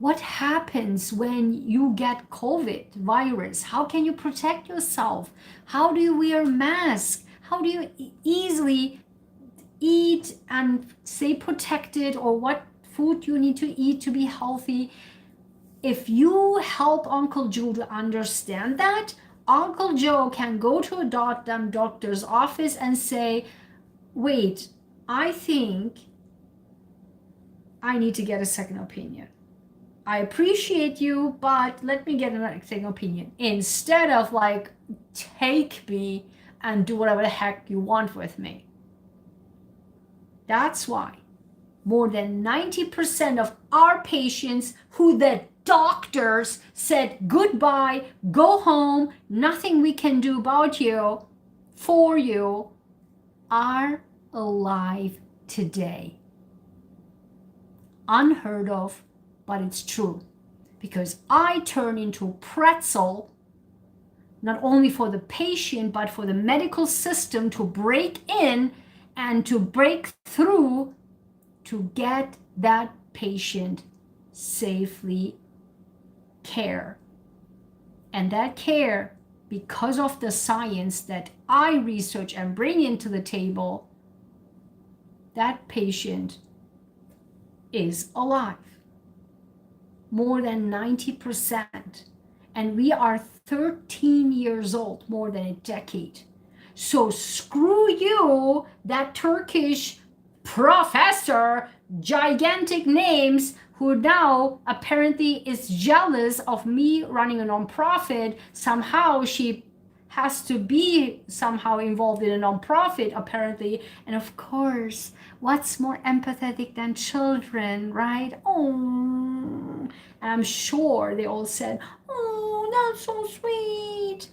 [SPEAKER 2] What happens when you get COVID virus? How can you protect yourself? How do you wear a mask? How do you easily eat and stay protected, or what food you need to eat to be healthy? if you help Uncle Joe to understand that, Uncle Joe can go to a doctor's office and say, wait, I think I need to get a second opinion. I appreciate you, but let me get a second opinion. Instead of like, take me and do whatever the heck you want with me. That's why more than 90% of our patients who the doctors said goodbye, go home, nothing we can do about you, for you, are alive today. Unheard of, but it's true. Because I turn into a pretzel, not only for the patient, but for the medical system to break in and to break through to get that patient safely care. And that care, because of the science that I research and bring into the table, that patient is alive. More than 90%. And we are 13 years old, more than a decade. So screw you, that Turkish professor, gigantic names, who now apparently is jealous of me running a nonprofit. Somehow she has to be somehow involved in a nonprofit, apparently. And of course, what's more empathetic than children, right? Oh, and I'm sure they all said, oh, that's so sweet.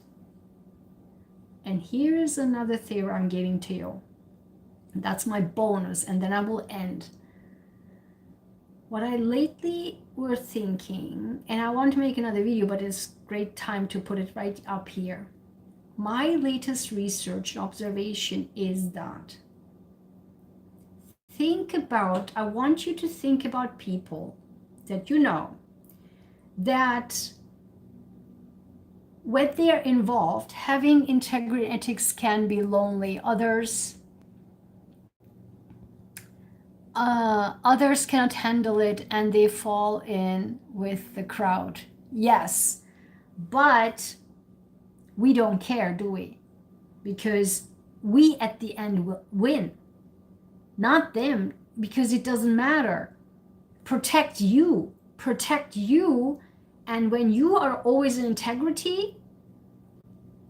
[SPEAKER 2] And here's another theory I'm giving to you. That's my bonus, and then I will end. What I lately were thinking, and I want to make another video, but it's great time to put it right up here. My latest research and observation is that I want you to think about people that you know that when they're involved, having integrity and ethics can be lonely. Others cannot handle it and they fall in with the crowd. Yes, but we don't care, do we? Because we at the end will win, not them, because it doesn't matter. Protect you. And when you are always in integrity,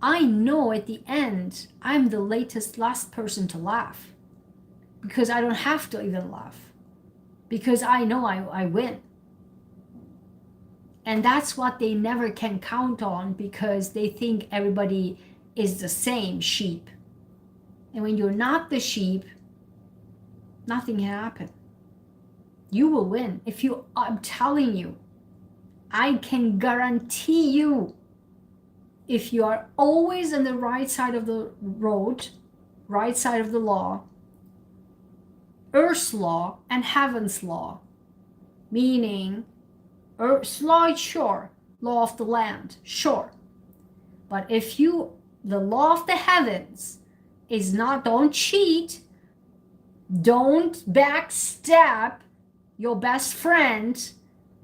[SPEAKER 2] I know at the end, I'm the last person to laugh. Because I don't have to even laugh. Because I know I win. And that's what they never can count on, because they think everybody is the same sheep. And when you're not the sheep, nothing can happen. You will win. I'm telling you, I can guarantee you, if you are always on the right side of the road, right side of the law, Earth's law and heaven's law, meaning Earth's law, sure, law of the land, sure. But if the law of the heavens is not, don't cheat, don't backstab your best friend,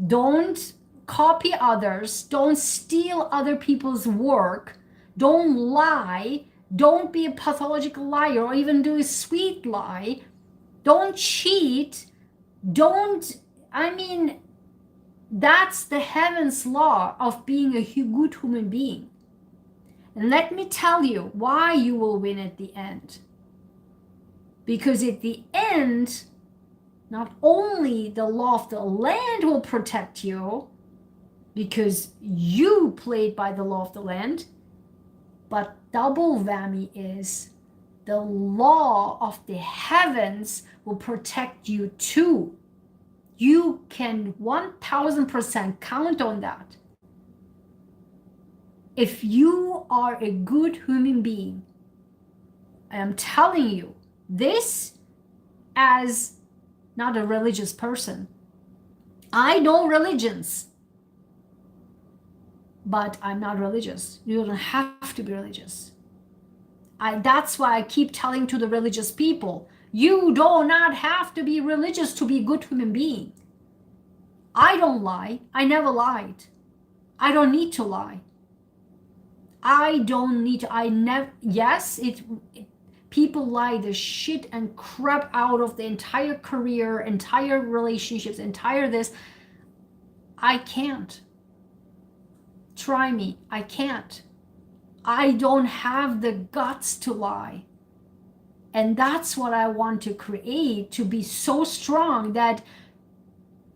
[SPEAKER 2] don't copy others, don't steal other people's work, don't lie, don't be a pathological liar or even do a sweet lie, don't cheat, that's the heaven's law of being a good human being. And let me tell you why you will win at the end. Because at the end, not only the law of the land will protect you, because you played by the law of the land, but double whammy is the law of the heavens will protect you too. You can 1000% count on that. If you are a good human being, I am telling you this as not a religious person. I know religions, but I'm not religious. You don't have to be religious. That's why I keep telling to the religious people, you do not have to be religious to be a good human being. I don't lie. I never lied. I don't need to lie. I don't need to. I never. Yes, people lie the shit and crap out of the entire career, entire relationships, entire this. I can't. Try me. I can't. I don't have the guts to lie. And that's what I want to create, to be so strong that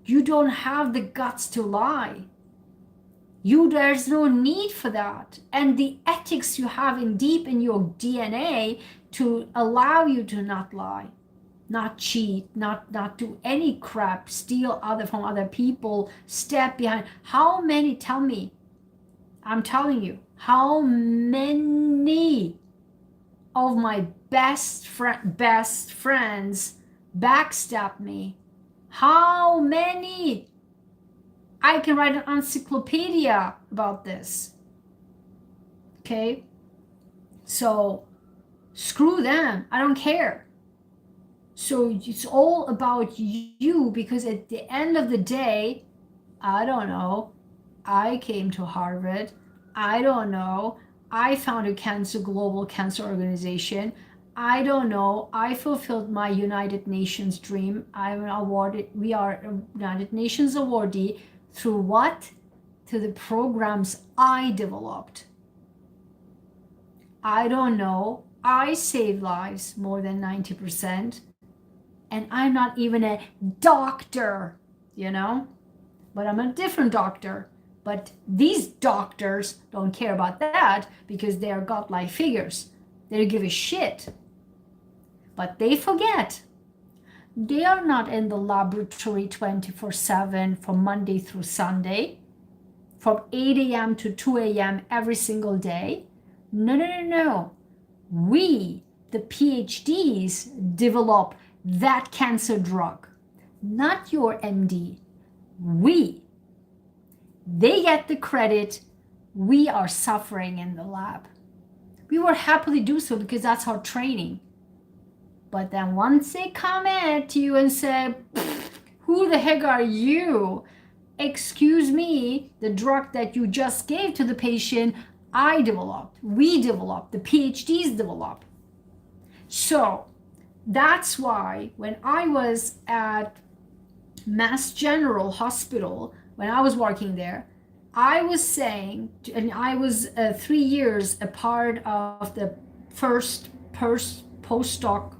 [SPEAKER 2] you don't have the guts to lie. There's no need for that. And the ethics you have in deep in your DNA to allow you to not lie, not cheat, not do any crap, steal from other people, step behind. How many, tell me, I'm telling you, how many of my best friends backstab me? How many? I can write an encyclopedia about this. Okay? So screw them. I don't care. So it's all about you, because at the end of the day, I don't know, I came to Harvard. I don't know, I founded global cancer organization. I don't know, I fulfilled my United Nations dream. I'm awarded, we are a United Nations awardee through what? Through the programs I developed. I don't know, I save lives more than 90%. And I'm not even a doctor, but I'm a different doctor. But these doctors don't care about that because they are godlike figures. They don't give a shit. But they forget. They are not in the laboratory 24/7 from Monday through Sunday, from 8 a.m. to 2 a.m. every single day. No. We, the PhDs, develop that cancer drug, not your MD. They get the credit. We are suffering in the lab. We will happily do so because that's our training. But then once they come at you and say, who the heck are you? Excuse me, the drug that you just gave to the patient, I developed, we developed, the PhDs developed. So that's why when I was at Mass General Hospital, when I was working there, I was saying, and I was 3 years a part of the first postdoc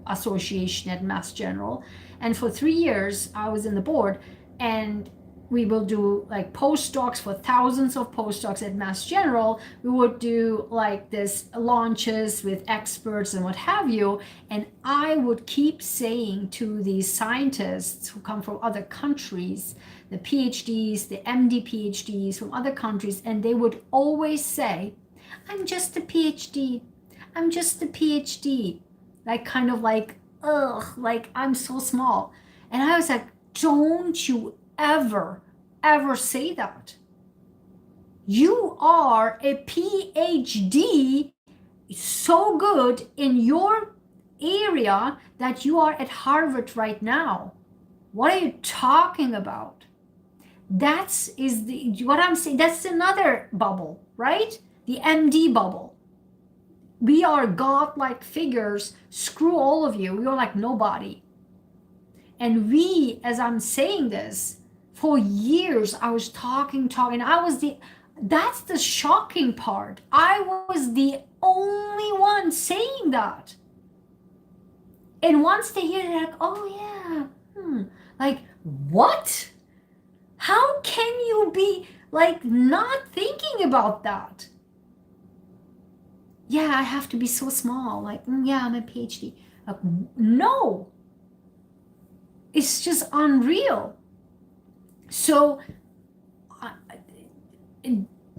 [SPEAKER 2] association at Mass General. And for 3 years, I was in the board, and we will do like postdocs for thousands of postdocs at Mass General. We would do like this launches with experts and what have you. And I would keep saying to these scientists who come from other countries, the PhDs, the MD PhDs from other countries, and they would always say, I'm just a PhD. I'm just a PhD. Like kind of like, ugh, like I'm so small. And I was like, don't you ever say that. You are a PhD so good in your area that you are at Harvard right now. What are you talking about? What I'm saying. That's another bubble, right? The MD bubble. We are godlike figures. Screw all of you. You're like nobody. And we, as I'm saying this, for years I was talking. That's the shocking part. I was the only one saying that. And once they hear it, they're like, oh yeah, like what? How can you be like not thinking about that? Yeah, I have to be so small. Like, yeah, I'm a PhD. Like, no. It's just unreal. So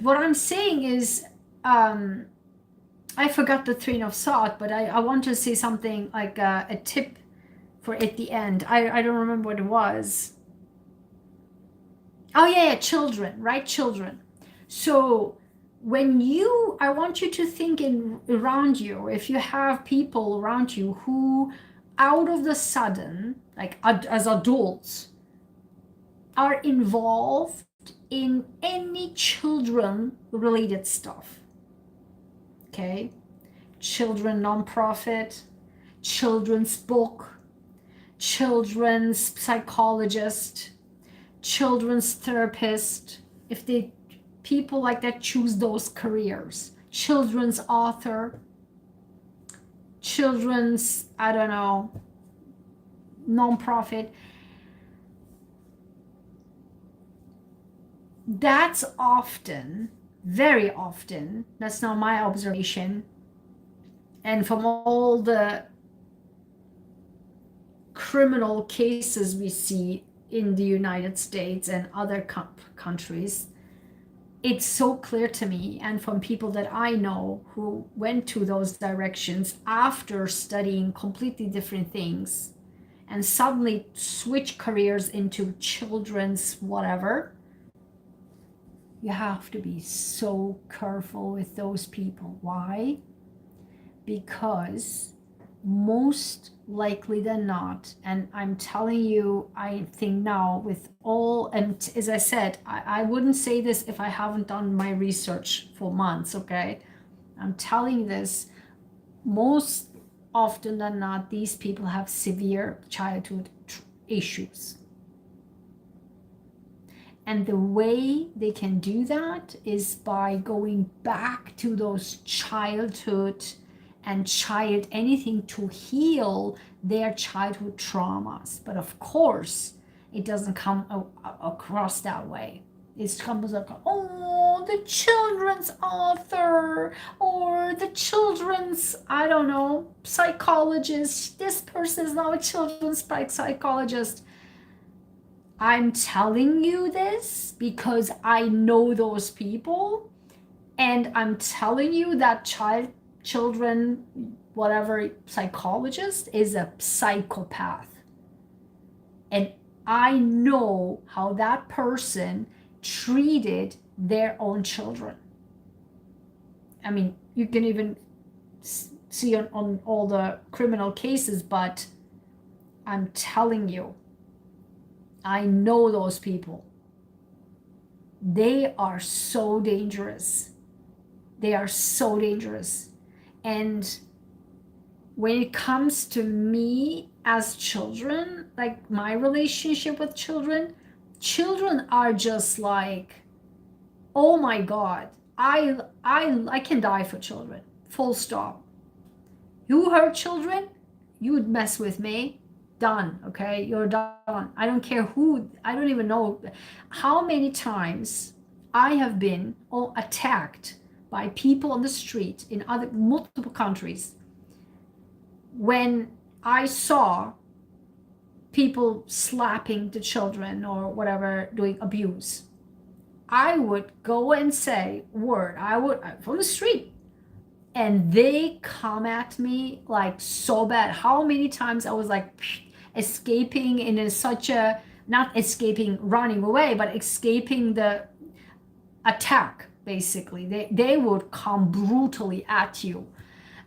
[SPEAKER 2] what I'm saying is, I forgot the train of thought, but I want to say something like a tip for at the end. I don't remember what it was. Oh yeah, children, right? Children. So I want you to think around you, if you have people around you who out of the sudden, like as adults, are involved in any children related stuff. Okay, children nonprofit, children's book, children's psychologist, children's therapist, if they people like that choose those careers, children's author, children's, I don't know, nonprofit. That's often, very often, that's not my observation, and from all the criminal cases we see in the United States and other countries, it's so clear to me, and from people that I know who went to those directions after studying completely different things and suddenly switch careers into children's whatever. You have to be so careful with those people. Why? Because most likely than not, and I'm telling you, I think now with all, and as I said, I wouldn't say this if I haven't done my research for months, okay? I'm telling this, most often than not, these people have severe childhood issues. And the way they can do that is by going back to those childhood and anything to heal their childhood traumas. But of course, it doesn't come across that way. It comes like, oh, the children's author, or the children's, I don't know, psychologist. This person is now a children's psychologist. I'm telling you this because I know those people, and I'm telling you that children, whatever psychologist is a psychopath. And I know how that person treated their own children. I mean, you can even see on all the criminal cases, but I'm telling you, I know those people. They are so dangerous. They are so dangerous. And when it comes to me as children, like my relationship with children are just like, oh my God, I can die for children. Full stop. You hurt children, you would mess with me. Done, okay? You're done. I don't care who, I don't even know how many times I have been attacked by people on the street in multiple countries when I saw people slapping the children or whatever, doing abuse. I would go and say from the street, and they come at me like so bad. How many times I was like escaping in such a, not escaping running away, but escaping the attack. Basically, they would come brutally at you.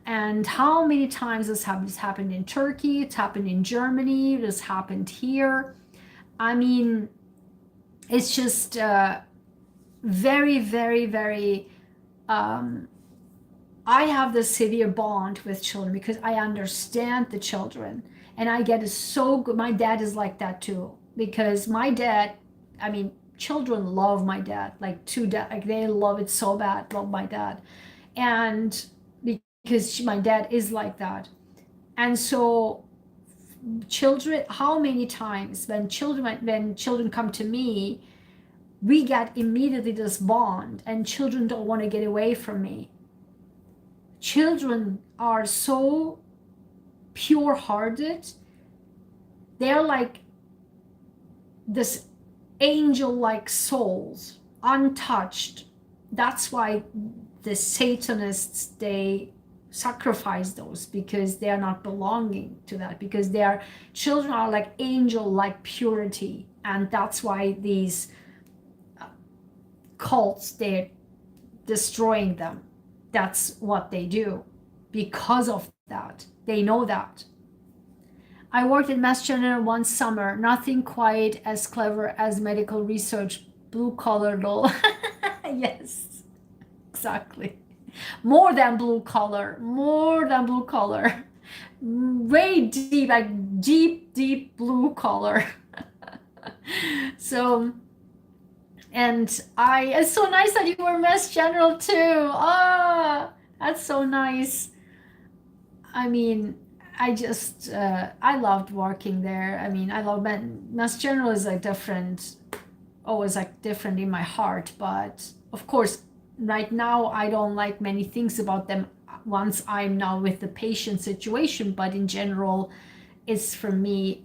[SPEAKER 2] And how many times this happened in Turkey, it's happened in Germany, this happened here. I mean, it's just very, very, very, I have this severe bond with children because I understand the children, and I get it so good. My dad is like that too, because my dad, I mean, children love my dad, like they love it so bad, love my dad. And because my dad is like that. And so children, how many times when children come to me, we get immediately this bond, and children don't want to get away from me. Children are so pure-hearted. They're like this angel-like souls, untouched. That's why the Satanists, they sacrifice those, because they are not belonging to that, because their children are like angel-like purity. And that's why these cults, they're destroying them. That's what they do because of that. They know that. I worked at Mass General one summer. Nothing quite as clever as medical research. Blue collar though. Yes, exactly. More than blue collar. More than blue collar. Way deep, like deep blue collar. So, and it's so nice that you were Mass General too. Ah, that's so nice. I mean, I loved working there. I mean, I love Mass General is like different, always like different in my heart. But of course, right now I don't like many things about them once I'm now with the patient situation. But in general, it's for me,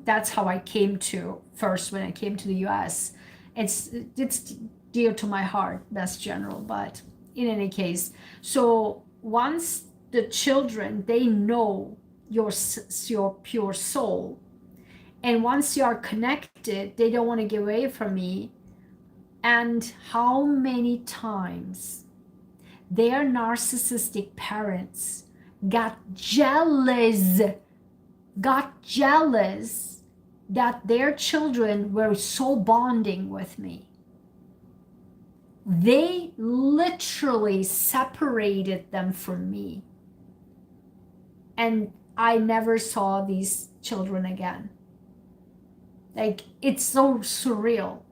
[SPEAKER 2] that's how I came to first when I came to the US. It's dear to my heart, Mass General. But in any case, so once the children, they know your pure soul, and once you are connected, they don't want to get away from me. And how many times their narcissistic parents got jealous that their children were so bonding with me. They literally separated them from me. And I never saw these children again. Like, it's so surreal.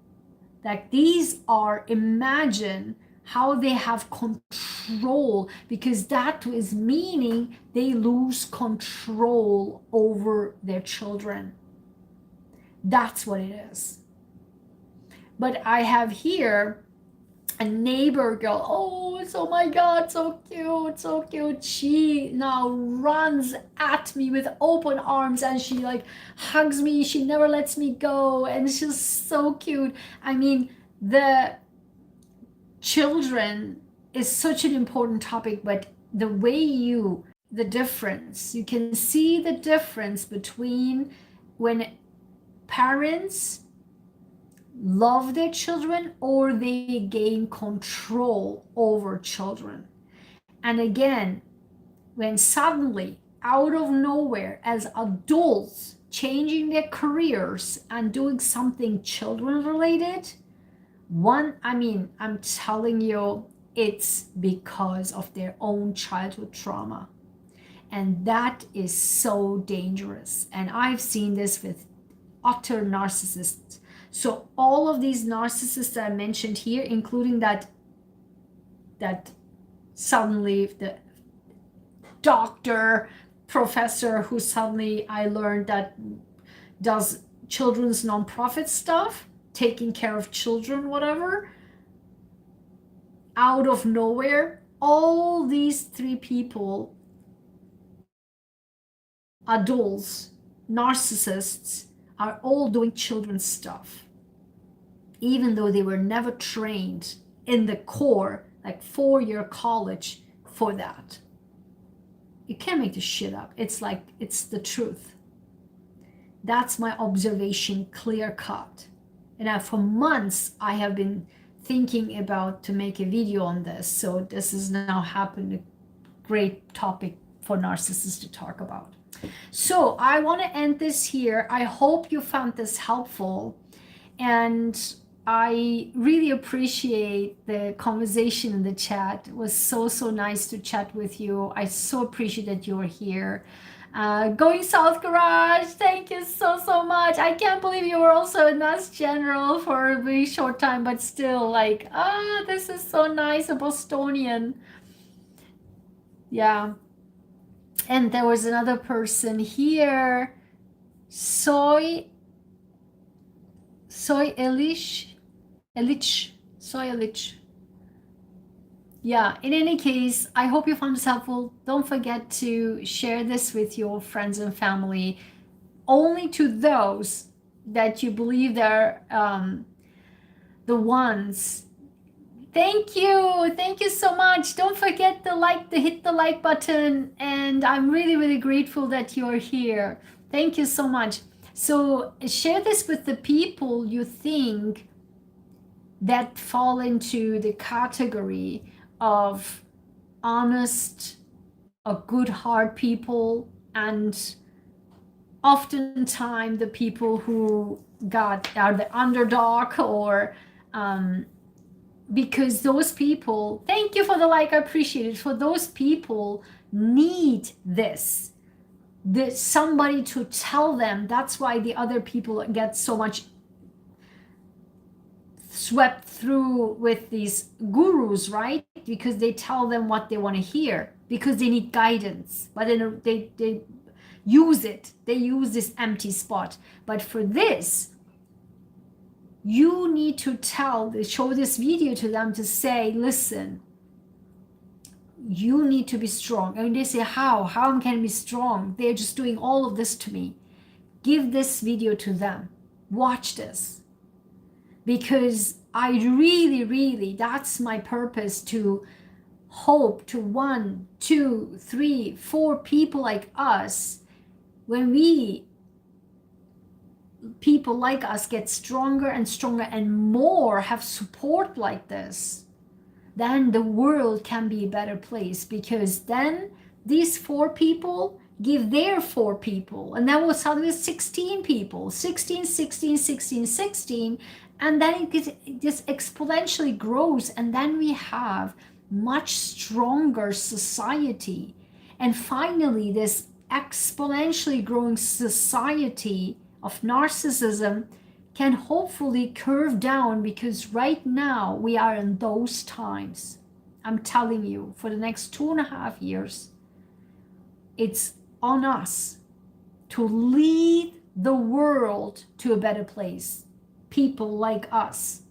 [SPEAKER 2] Like, these are, imagine how they have control, because that is meaning they lose control over their children. That's what it is. But I have here a neighbor girl. Oh my God, so cute, so cute. She now runs at me with open arms and she like hugs me. She never lets me go, and she's so cute. I mean, the children is such an important topic, but the way the difference, you can see the difference between when parents love their children or they gain control over children. And again, when suddenly, out of nowhere, as adults changing their careers and doing something children related, I'm telling you, it's because of their own childhood trauma. And that is so dangerous. And I've seen this with utter narcissists. So all of these narcissists that I mentioned here, including that suddenly the doctor, professor who suddenly I learned that does children's nonprofit stuff, taking care of children, whatever, out of nowhere, all these three people, adults, narcissists, are all doing children's stuff, even though they were never trained in the core, like 4-year college for that. You can't make this shit up. It's like, it's the truth. That's my observation, clear cut. And for months, I have been thinking about to make a video on this. So this has now happened, a great topic for narcissists to talk about. So I want to end this here. I hope you found this helpful. And I really appreciate the conversation in the chat. It was so nice to chat with you. I so appreciate that you're here. Going South Garage, thank you so much. I can't believe you were also a Mass General for a very short time, but still, like, this is so nice, a Bostonian. Yeah. And there was another person here, Soy Elish. Yeah, in any case, I hope you found this helpful. Don't forget to share this with your friends and family, only to those that you believe they're the ones. Thank you so much. Don't forget to hit the like button, and I'm really grateful that you're here. Thank you so much. So share this with the people you think that fall into the category of honest, a good heart people, and oftentimes the people who are the underdog, or because those people, thank you for the like, I appreciate it, for those people need this. There's somebody to tell them. That's why the other people get so much swept through with these gurus, right? Because they tell them what they want to hear, because they need guidance, but then they use it. They use this empty spot. But for this, you need to show this video to them to say, listen, you need to be strong. And they say, how can I be strong? They're just doing all of this to me. Give this video to them. Watch this. Because I really, that's my purpose, to hope to 1, 2, 3, 4 people like us. When people like us get stronger and stronger and more, have support like this, then the world can be a better place, because then these 4 people give their 4 people, and then we'll suddenly 16 people, 16, 16, 16, 16, and then it just exponentially grows, and then we have much stronger society. And finally, this exponentially growing society of narcissism can hopefully curve down, because right now we are in those times. I'm telling you, for the next 2.5 years, it's on us to lead the world to a better place. People like us.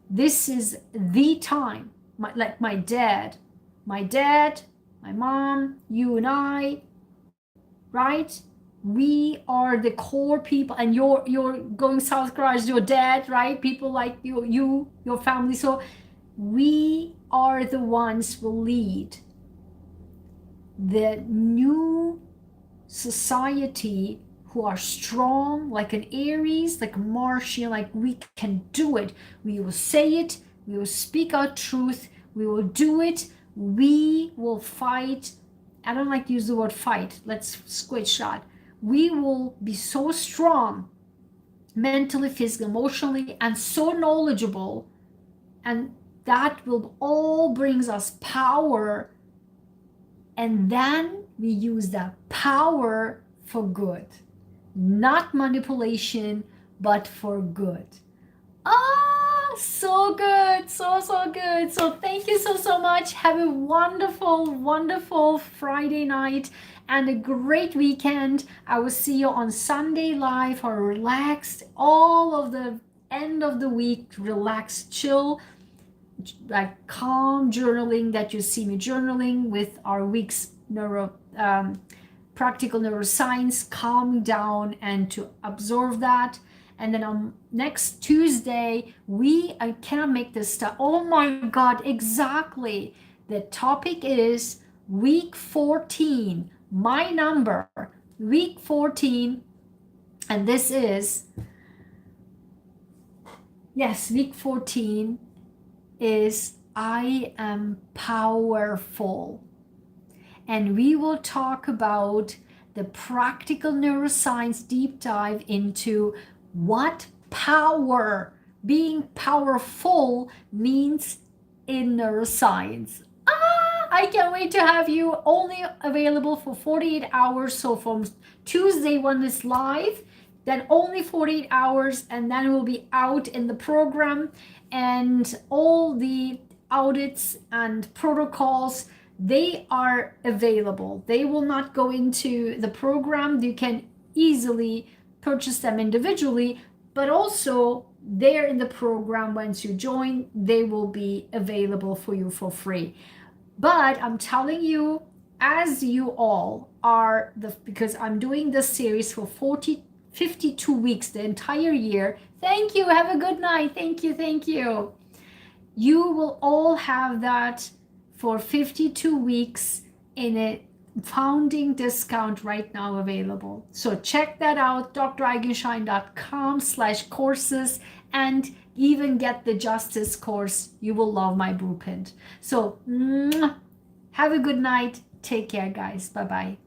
[SPEAKER 2] This is the time. Like my dad, my mom, you and I, right? We are the core people, and you're going South Korea, your dad, right? People like you, your family. So we are the ones who will lead the new society, who are strong, like an Aries, like a Martian, like we can do it. We will say it, we will speak our truth, we will do it, we will fight. I don't like to use the word fight, let's switch that. We will be so strong, mentally, physically, emotionally, and so knowledgeable, and that will all brings us power, and then we use that power for good, not manipulation, but for good. So good, so good. So thank you so much. Have a wonderful Friday night and a great weekend. I will see you on Sunday live for relaxed, all of the end of the week, relaxed, chill, like calm journaling that you see me journaling with our week's practical neuroscience, calm down and to absorb that. And then on next Tuesday, I cannot make this stuff. Oh my God, exactly. The topic is week 14, my number, week 14. And this is, yes, week 14 is I am powerful. And we will talk about the practical neuroscience deep dive into what being powerful means in neuroscience. I can't wait to have you. Only available for 48 hours. So from Tuesday when it's live, then only 48 hours, and then we'll be out in the program, and all the audits and protocols, they are available. They will not go into the program. You can easily purchase them individually, but also they're in the program. Once you join, they will be available for you for free. But I'm telling you, as you all are, because I'm doing this series for 52 weeks, the entire year. Thank you. Have a good night. Thank you. You will all have that for 52 weeks in a founding discount right now available. So check that out, draigenshine.com/courses, and even get the Justice course. You will love my blueprint. So have a good night. Take care, guys. Bye-bye.